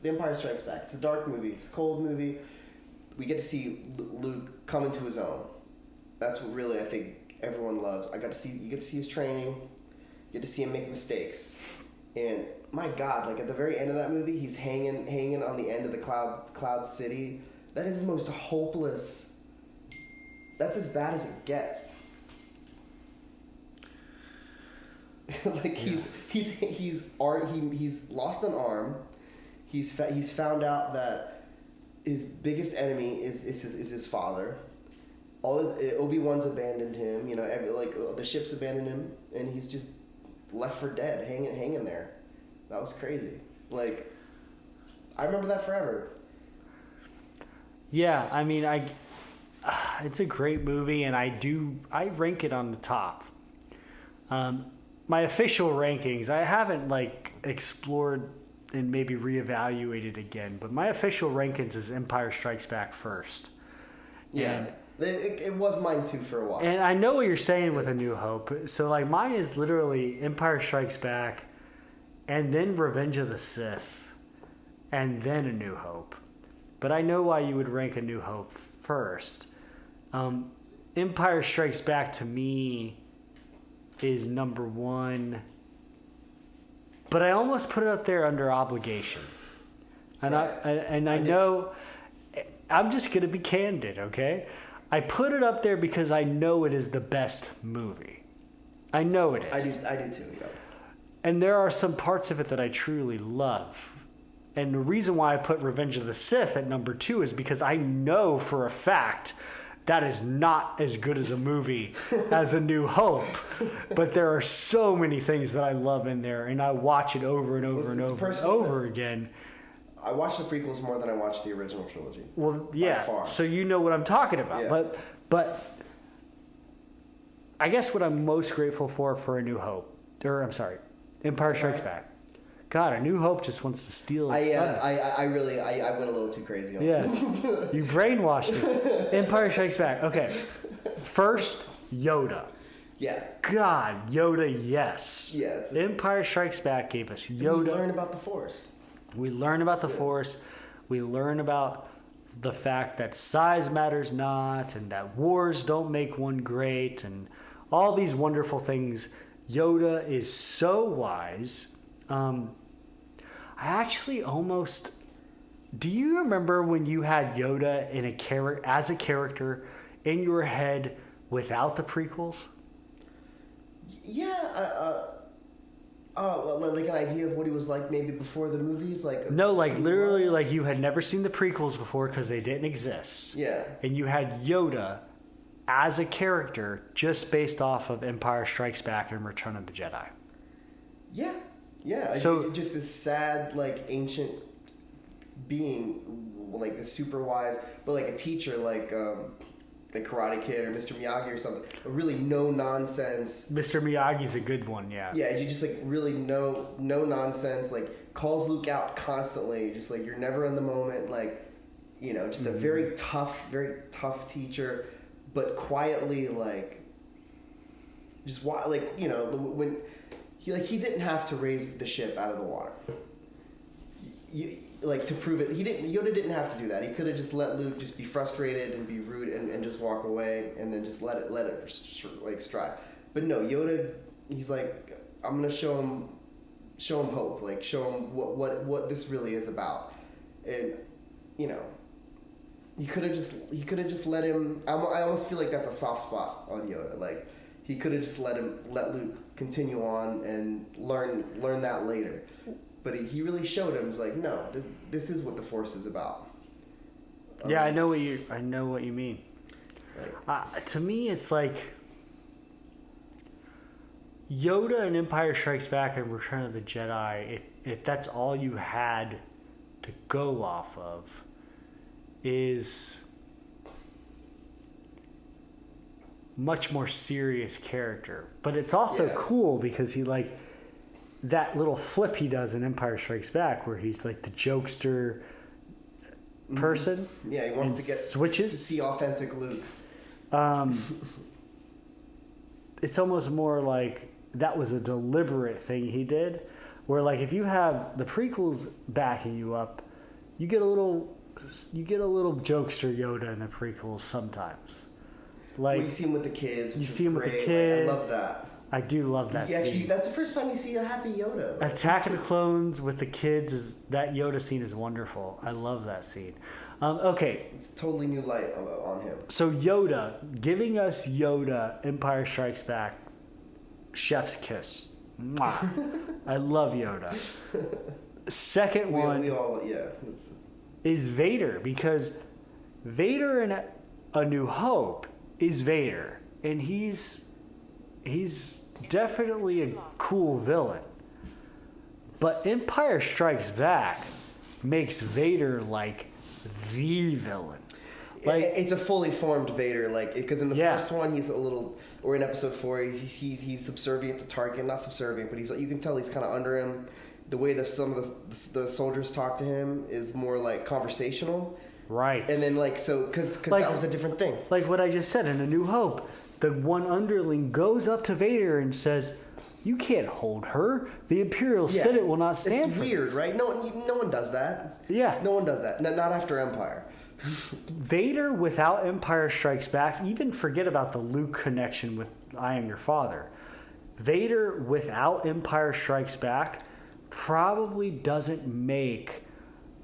The Empire Strikes Back. It's a dark movie. It's a cold movie. We get to see Luke come into his own. That's what really I think everyone loves. You get to see his training. You get to see him make mistakes. And my God, like at the very end of that movie, he's hanging on the end of the cloud city. That is the most hopeless. That's as bad as it gets. Like he's lost an arm. He's found out that his biggest enemy is his father. Obi-Wan's abandoned him, you know, the ship's abandoned him, and he's just left for dead, hanging there. That was crazy. Like, I remember that forever. Yeah, I mean, it's a great movie, and I rank it on the top. My official rankings, I haven't like explored and maybe reevaluated again, but my official rankings is Empire Strikes Back first. Yeah. And, it was mine too for a while. And I know what you're saying with A New Hope. So like mine is literally Empire Strikes Back, and then Revenge of the Sith, and then A New Hope. But I know why you would rank A New Hope first. Empire Strikes Back to me is number one, but I almost put it up there under obligation. And right. I know, I'm just gonna be candid, okay? I put it up there because I know it is the best movie. I know it is. I do too, yeah. And there are some parts of it that I truly love. And the reason why I put Revenge of the Sith at number 2 is because I know for a fact that is not as good as a movie as A New Hope. But there are so many things that I love in there, and I watch it over and over and over again. I watch the prequels more than I watch the original trilogy. Well, yeah, so you know what I'm talking about. Yeah. But I guess what I'm most grateful for A New Hope, or I'm sorry, Empire Strikes Back. God, A New Hope just wants to steal its thunder. I went a little too crazy on it. Yeah, you brainwashed me. Empire Strikes Back. Okay, first, Yoda. Yeah. God, Yoda, yes. Yeah. Empire Strikes Back gave us Yoda. We learn about the Force. We learn about the Force. We learn about the fact that size matters not, and that wars don't make one great, and all these wonderful things. Yoda is so wise. I actually almost... Do you remember when you had Yoda as a character in your head without the prequels? Yeah, like an idea of what he was like maybe before the movies? No, like literally like you had never seen the prequels before because they didn't exist. Yeah. And you had Yoda as a character just based off of Empire Strikes Back and Return of the Jedi. Yeah. Yeah. So, just this sad, like, ancient being, like, this super wise, but like a teacher, like Karate Kid or Mr. Miyagi or something. A really no-nonsense. Mr. Miyagi's a good one, yeah. Yeah, you just, like, really no-nonsense, like, calls Luke out constantly. Just, like, you're never in the moment. Like, you know, just a very tough teacher, but quietly, like, just, like, you know, when... He didn't have to raise the ship out of the water. To prove it, Yoda didn't have to do that. He could have just let Luke just be frustrated and be rude and just walk away and then just let it like stride. But no, Yoda, he's like, I'm gonna show him hope, like show him what this really is about. And you know, he could have just let him. I almost feel like that's a soft spot on Yoda. Like he could have just let Luke continue on and learn that later. But he really showed him, was like, no, this is what the Force is about. Yeah, I know what you mean. Right. To me, it's like Yoda and Empire Strikes Back and Return of the Jedi, if that's all you had to go off of, is much more serious character. But it's also cool because he like that little flip he does in Empire Strikes Back where he's like the jokester person. Yeah, he wants to get switches to see authentic Luke. It's almost more like that was a deliberate thing he did, where like if you have the prequels backing you up, you get a little jokester Yoda in the prequels sometimes. Like you see him with the kids. You see him with the kids. Like, I love that. I do love that scene. Actually, that's the first time you see a happy Yoda. Like, Attack of the Clones with the kids that Yoda scene is wonderful. I love that scene. Okay. It's totally new light on him. So Yoda, giving us Yoda, Empire Strikes Back, chef's kiss. Mwah. I love Yoda. Second one is Vader, because Vader in A New Hope is Vader, and he's definitely a cool villain. But Empire Strikes Back makes Vader like the villain. Like it's a fully formed Vader, like because in the first one he's a little, or in Episode 4 he's subservient to Tarkin, not subservient, but you can tell he's kind of under him. The way that some of the soldiers talk to him is more like conversational, right? And then like so because that was a different thing. Like what I just said in A New Hope, the one underling goes up to Vader and says, "You can't hold her. The Imperial Senate will not stand for this." It's weird, right? No one does that. Yeah. No one does that. Not after Empire. Vader without Empire Strikes Back, even forget about the Luke connection with I Am Your Father. Vader without Empire Strikes Back probably doesn't make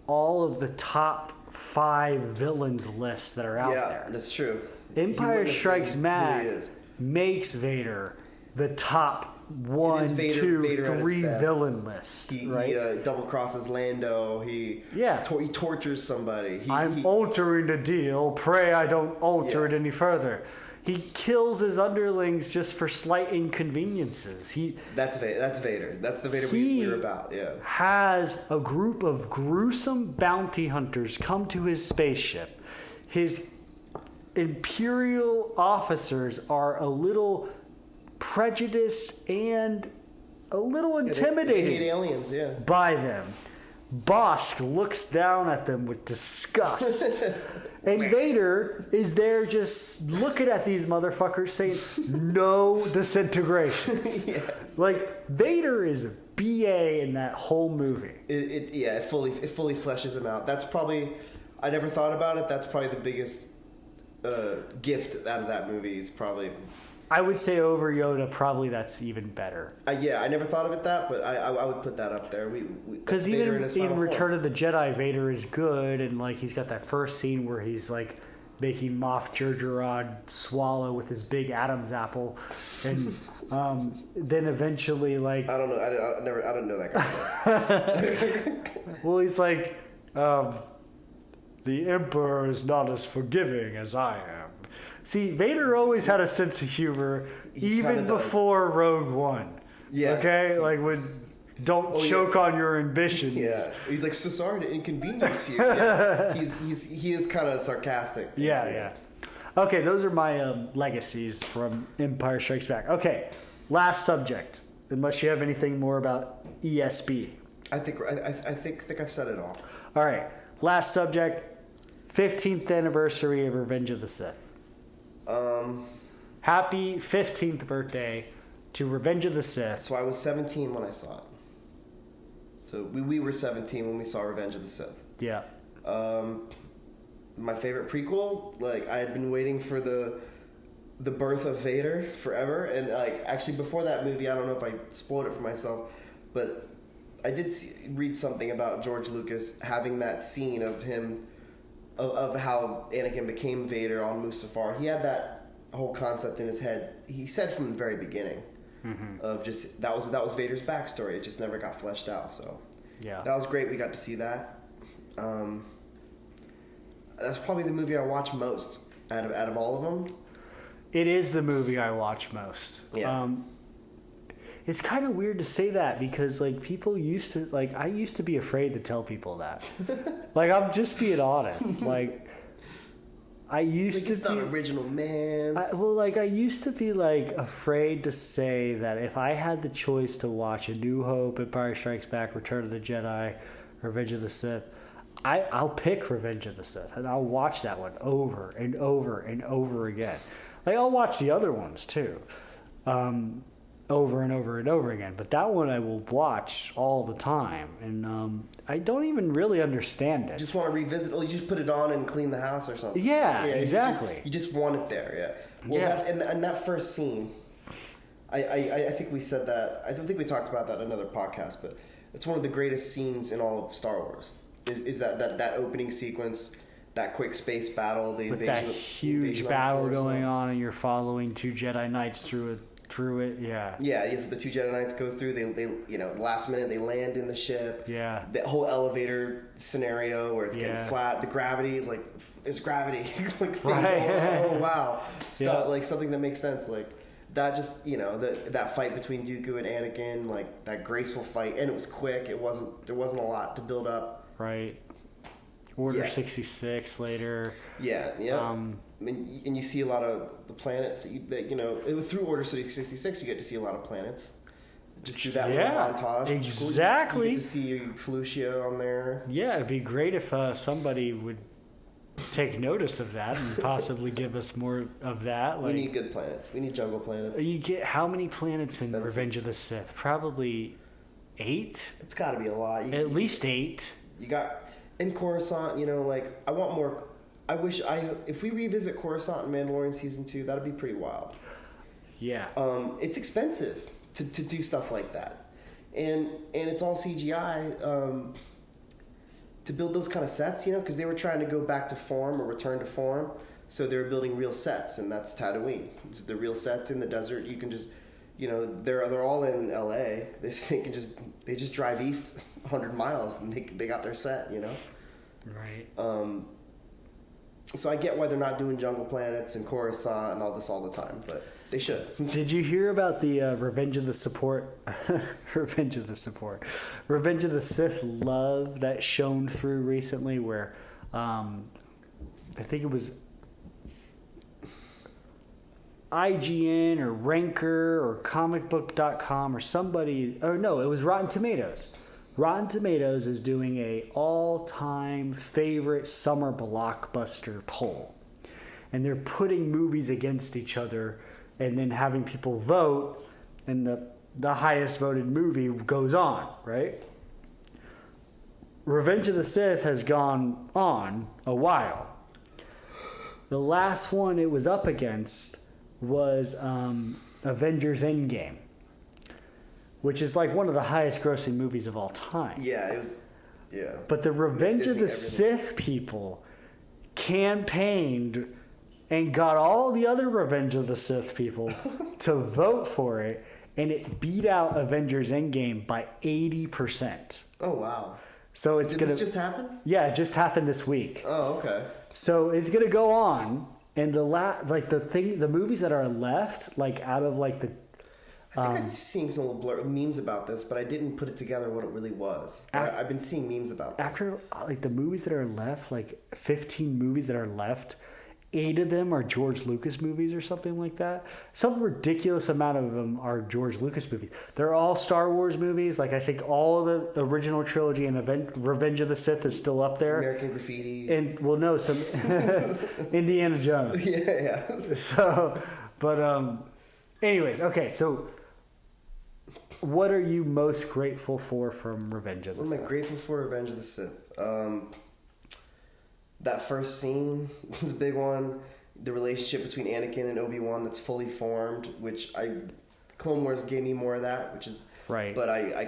all of the top 5 villains lists that are out there. Yeah, that's true. Empire Strikes Back makes Vader the top 1, 2, 3 villain list. He double crosses Lando. He tortures somebody. I'm altering the deal. Pray I don't alter it any further. He kills his underlings just for slight inconveniences. That's Vader. That's the Vader we're about. Yeah. Has a group of gruesome bounty hunters come to his spaceship. His Imperial officers are a little prejudiced and a little intimidated they hate aliens, by them. Bosk looks down at them with disgust. And Vader is there just looking at these motherfuckers saying, no disintegration. Yes. Like, Vader is BA in that whole movie. It fully fleshes him out. That's probably, I never thought about it, that's probably the biggest gift out of that movie is probably... I would say over Yoda, probably that's even better. I never thought of it but I would put that up there. Because even in Return of the Jedi, Vader is good, and like he's got that first scene where he's like making Moff Jerjerrod swallow with his big Adam's apple, and then eventually like I don't know, I don't know that guy. Well, he's like, the Emperor is not as forgiving as I am. See, Vader always had a sense of humor, even before Rogue One. Yeah. Okay? Like, don't choke on your ambitions. Yeah. He's like, so sorry to inconvenience you. Yeah. He is kind of sarcastic. Yeah. Okay, those are my legacies from Empire Strikes Back. Okay, last subject. Unless you have anything more about ESB. I think I've said it all. All right, last subject. 15th anniversary of Revenge of the Sith. Happy 15th birthday to Revenge of the Sith. So I was 17 when I saw it. So we were 17 when we saw Revenge of the Sith. Yeah. My favorite prequel, like I had been waiting for the birth of Vader forever, and like actually before that movie, I don't know if I spoiled it for myself, but I did read something about George Lucas having that scene of him of how Anakin became Vader on Mustafar. He had that whole concept in his head. He said from the very beginning of just that was Vader's backstory. It just never got fleshed out. So that was great. We got to see that. That's probably the movie I watch most out of all of them. It is the movie I watch most. Yeah. it's kind of weird to say that because like people used to like I used to be afraid to tell people that. Like I'm just being honest. Like I used to it's not original, man. I used to be like afraid to say that if I had the choice to watch A New Hope, Empire Strikes Back, Return of the Jedi, Revenge of the Sith, I'll pick Revenge of the Sith and I'll watch that one over and over and over again. Like I'll watch the other ones too, over and over and over again. But that one I will watch all the time, and I don't even really understand it. Just want to revisit. You just put it on and clean the house or something. Yeah, exactly. You just want it there. Yeah. Well, yeah. And that first scene, I think we said that. I don't think we talked about that in another podcast, but it's one of the greatest scenes in all of Star Wars. Is that opening sequence? That quick space battle, the with invasion, that huge battle going on, and you're following two Jedi Knights through it. Yeah. Yeah, the two Jedi Knights go through. They last minute they land in the ship. Yeah. The whole elevator scenario where it's getting flat. The gravity is like there's gravity. Like right. Oh wow. Stuff like something that makes sense. Like that just that fight between Dooku and Anakin, like that graceful fight, and it was quick. There wasn't a lot to build up. Right. Order 66 later. Yeah. And you see a lot of the planets through Order 66 you get to see a lot of planets. Just through that little montage. Exactly. You get to see Felucia on there. Yeah, it'd be great if somebody would take notice of that and possibly give us more of that. We need good planets. We need jungle planets. You get how many planets in Revenge of the Sith? Probably 8? It's got to be a lot. At least 8. You got in Coruscant, I want more. If we revisit Coruscant in Mandalorian season 2, that'd be pretty wild. Yeah. It's expensive to do stuff like that, and it's all CGI to build those kind of sets, because they were trying to go back to form or return to form, so they were building real sets, and that's Tatooine. Just the real sets in the desert. You can just, they're all in LA. They just drive east 100 miles and they got their set, Right. So I get why they're not doing jungle planets and Coruscant and all this all the time, but they should. Did you hear about the Revenge of the Sith love that shone through recently where I think it was IGN or Ranker or comicbook.com or somebody, or no, it was Rotten Tomatoes. Rotten Tomatoes is doing a all-time favorite summer blockbuster poll. And they're putting movies against each other and then having people vote, and the highest voted movie goes on, right? Revenge of the Sith has gone on a while. The last one it was up against was Avengers Endgame, which is like one of the highest grossing movies of all time. Yeah, it was. Yeah. But the Revenge of the Sith people campaigned and got all the other Revenge of the Sith people to vote for it, and it beat out Avengers Endgame by 80%. Oh wow. So it's Did this just happen? Yeah, it just happened this week. Oh, okay. So it's gonna go on, and the movies that are left, out of the. I think I've seen some little memes about this, but I didn't put it together what it really was. I've been seeing memes about this. After the movies that are left, 15 movies that are left, 8 of them are George Lucas movies or something like that. Some ridiculous amount of them are George Lucas movies. They're all Star Wars movies. I think all of the original trilogy and Revenge of the Sith is still up there. American Graffiti. And some Indiana Jones. Yeah. So, but anyways, okay, so. What are you most grateful for from Revenge of the Sith? What am I grateful for Revenge of the Sith? That first scene was a big one. The relationship between Anakin and Obi-Wan that's fully formed, which Clone Wars gave me more of that, which is right. But I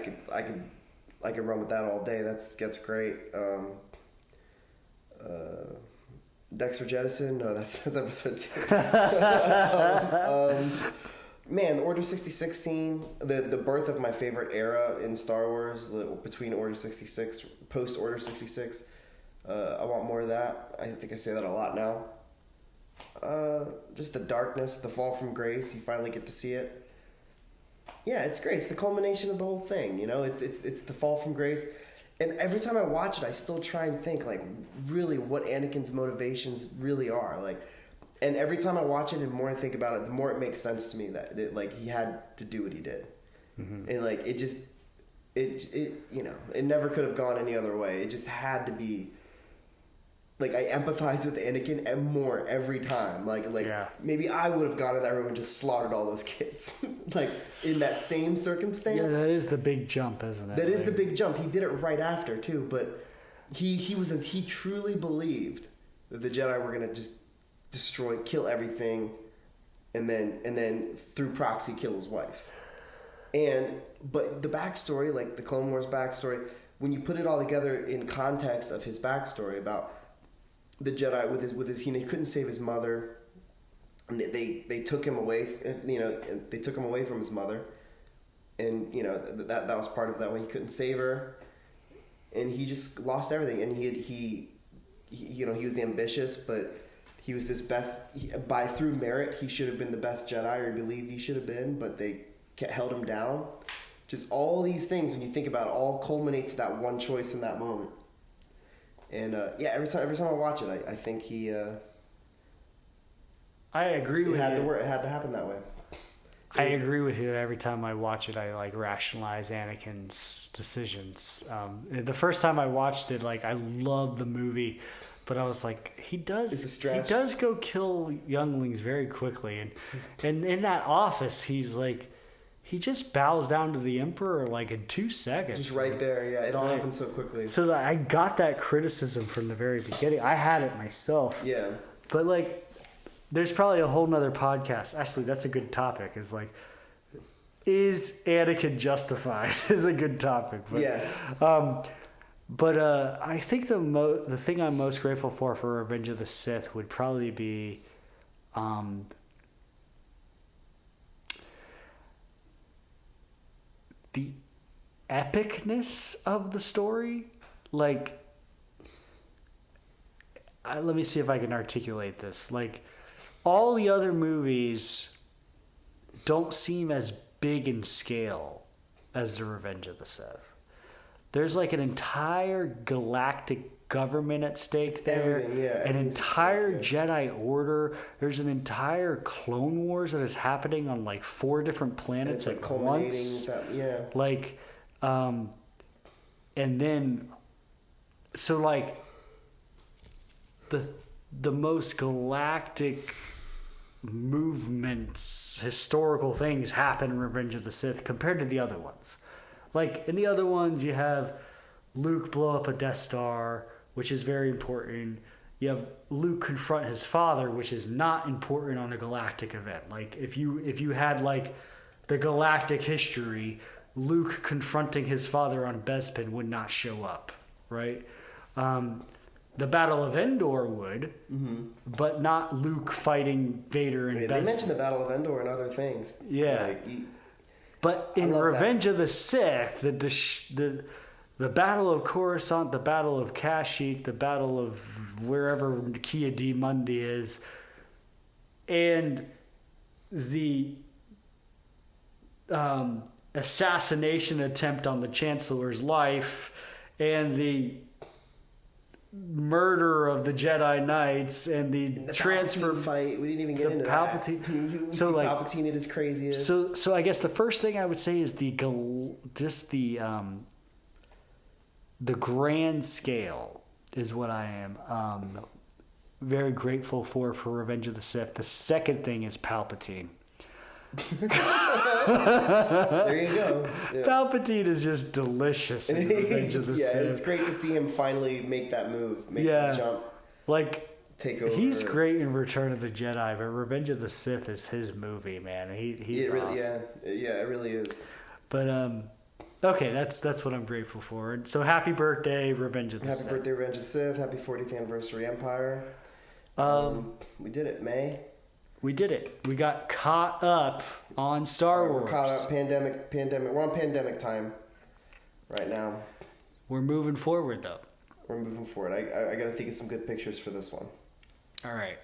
could run with that all day. That's great. Dexter Jettison? No, that's episode 2. Man, the Order 66 scene, the birth of my favorite era in Star Wars, between Order 66, post Order 66. I want more of that. I think I say that a lot now. Just the darkness, the fall from grace. You finally get to see it. Yeah, it's great. It's the culmination of the whole thing. You know, it's the fall from grace. And every time I watch it, I still try and think, like, really what Anakin's motivations really are. Like, and every time I watch it and the more I think about it, the more it makes sense to me that like, he had to do what he did. Mm-hmm. And, like, it just, you know, it never could have gone any other way. It just had to be, like, I empathize with Anakin and more every time. Like maybe I would have gone in that room and just slaughtered all those kids. Like, in that same circumstance. Yeah, that is the big jump, isn't it? That is the big jump. He did it right after, too. But he truly believed that the Jedi were going to just destroy, kill everything, and then through proxy kill his wife. But the backstory, like the Clone Wars backstory, when you put it all together in context of his backstory about the Jedi with his he couldn't save his mother, and they took him away. You know, they took him away from his mother, and you know that was part of that when he couldn't save her, and he just lost everything. And he you know, he was ambitious, but he was this through merit he should have been the best Jedi, or he believed he should have been, but they held him down. Just all these things, when you think about it, all culminate to that one choice in that moment. And every time I watch it, I think I agree with you. It had to happen that way. I agree with you. Every time I watch it, I like rationalize Anakin's decisions. The first time I watched it, like, I loved the movie, but I was like, he does go kill younglings very quickly, and in that office, he's like, he just bows down to the Emperor like in 2 seconds. Just right there, yeah. It all happened so quickly. So I got that criticism from the very beginning. I had it myself. Yeah. But like, there's probably a whole nother podcast. Actually, that's a good topic. Is like, is Anakin justified? Is a good topic. But, yeah. But I think the thing I'm most grateful for Revenge of the Sith would probably be, the epicness of the story. Like, let me see if I can articulate this. Like, all the other movies don't seem as big in scale as the Revenge of the Sith. There's like an entire galactic government at stake there. An entire Jedi Order. There's an entire Clone Wars that is happening on like 4 different planets at once. Like, and then, so like, the most galactic movements, historical things happen in Revenge of the Sith compared to the other ones. Like, in the other ones, you have Luke blow up a Death Star, which is very important. You have Luke confront his father, which is not important on a galactic event. Like, if you had, like, the galactic history, Luke confronting his father on Bespin would not show up, right? The Battle of Endor would, but not Luke fighting Vader and Bespin. They mentioned the Battle of Endor and other things. Yeah. Like, but in Revenge of the Sith, the Battle of Coruscant, the Battle of Kashyyyk, the Battle of wherever Kia D. Mundi is, and the assassination attempt on the Chancellor's life, and the murder of the Jedi Knights, and the transfer Palpatine fight. We didn't even get into Palpatine. That. So like Palpatine at his craziest. So I guess the first thing I would say is the grand scale is what I am very grateful for Revenge of the Sith. The second thing is Palpatine. There you go. Yeah. Palpatine is just delicious in Revenge of the Sith. It's great to see him finally make that move, make that jump. Like, take over. He's great in Return of the Jedi, but Revenge of the Sith is his movie, man. He's awesome. It really is. But okay, that's what I'm grateful for. So happy birthday, Revenge of the Sith. Happy birthday, Revenge of the Sith. Happy 40th anniversary, Empire. We did it, May. We did it. We got caught up on Star Wars. We're caught up. Pandemic. We're on pandemic time right now. We're moving forward, though. We're moving forward. I got to think of some good pictures for this one. All right.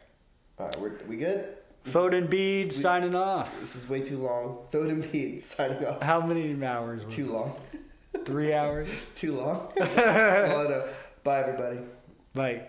We good? Fode and Bede signing off. This is way too long. Fode and Bede signing off. How many hours? Was Too long. 3 hours? Too long? Well, I know. Bye, everybody. Bye.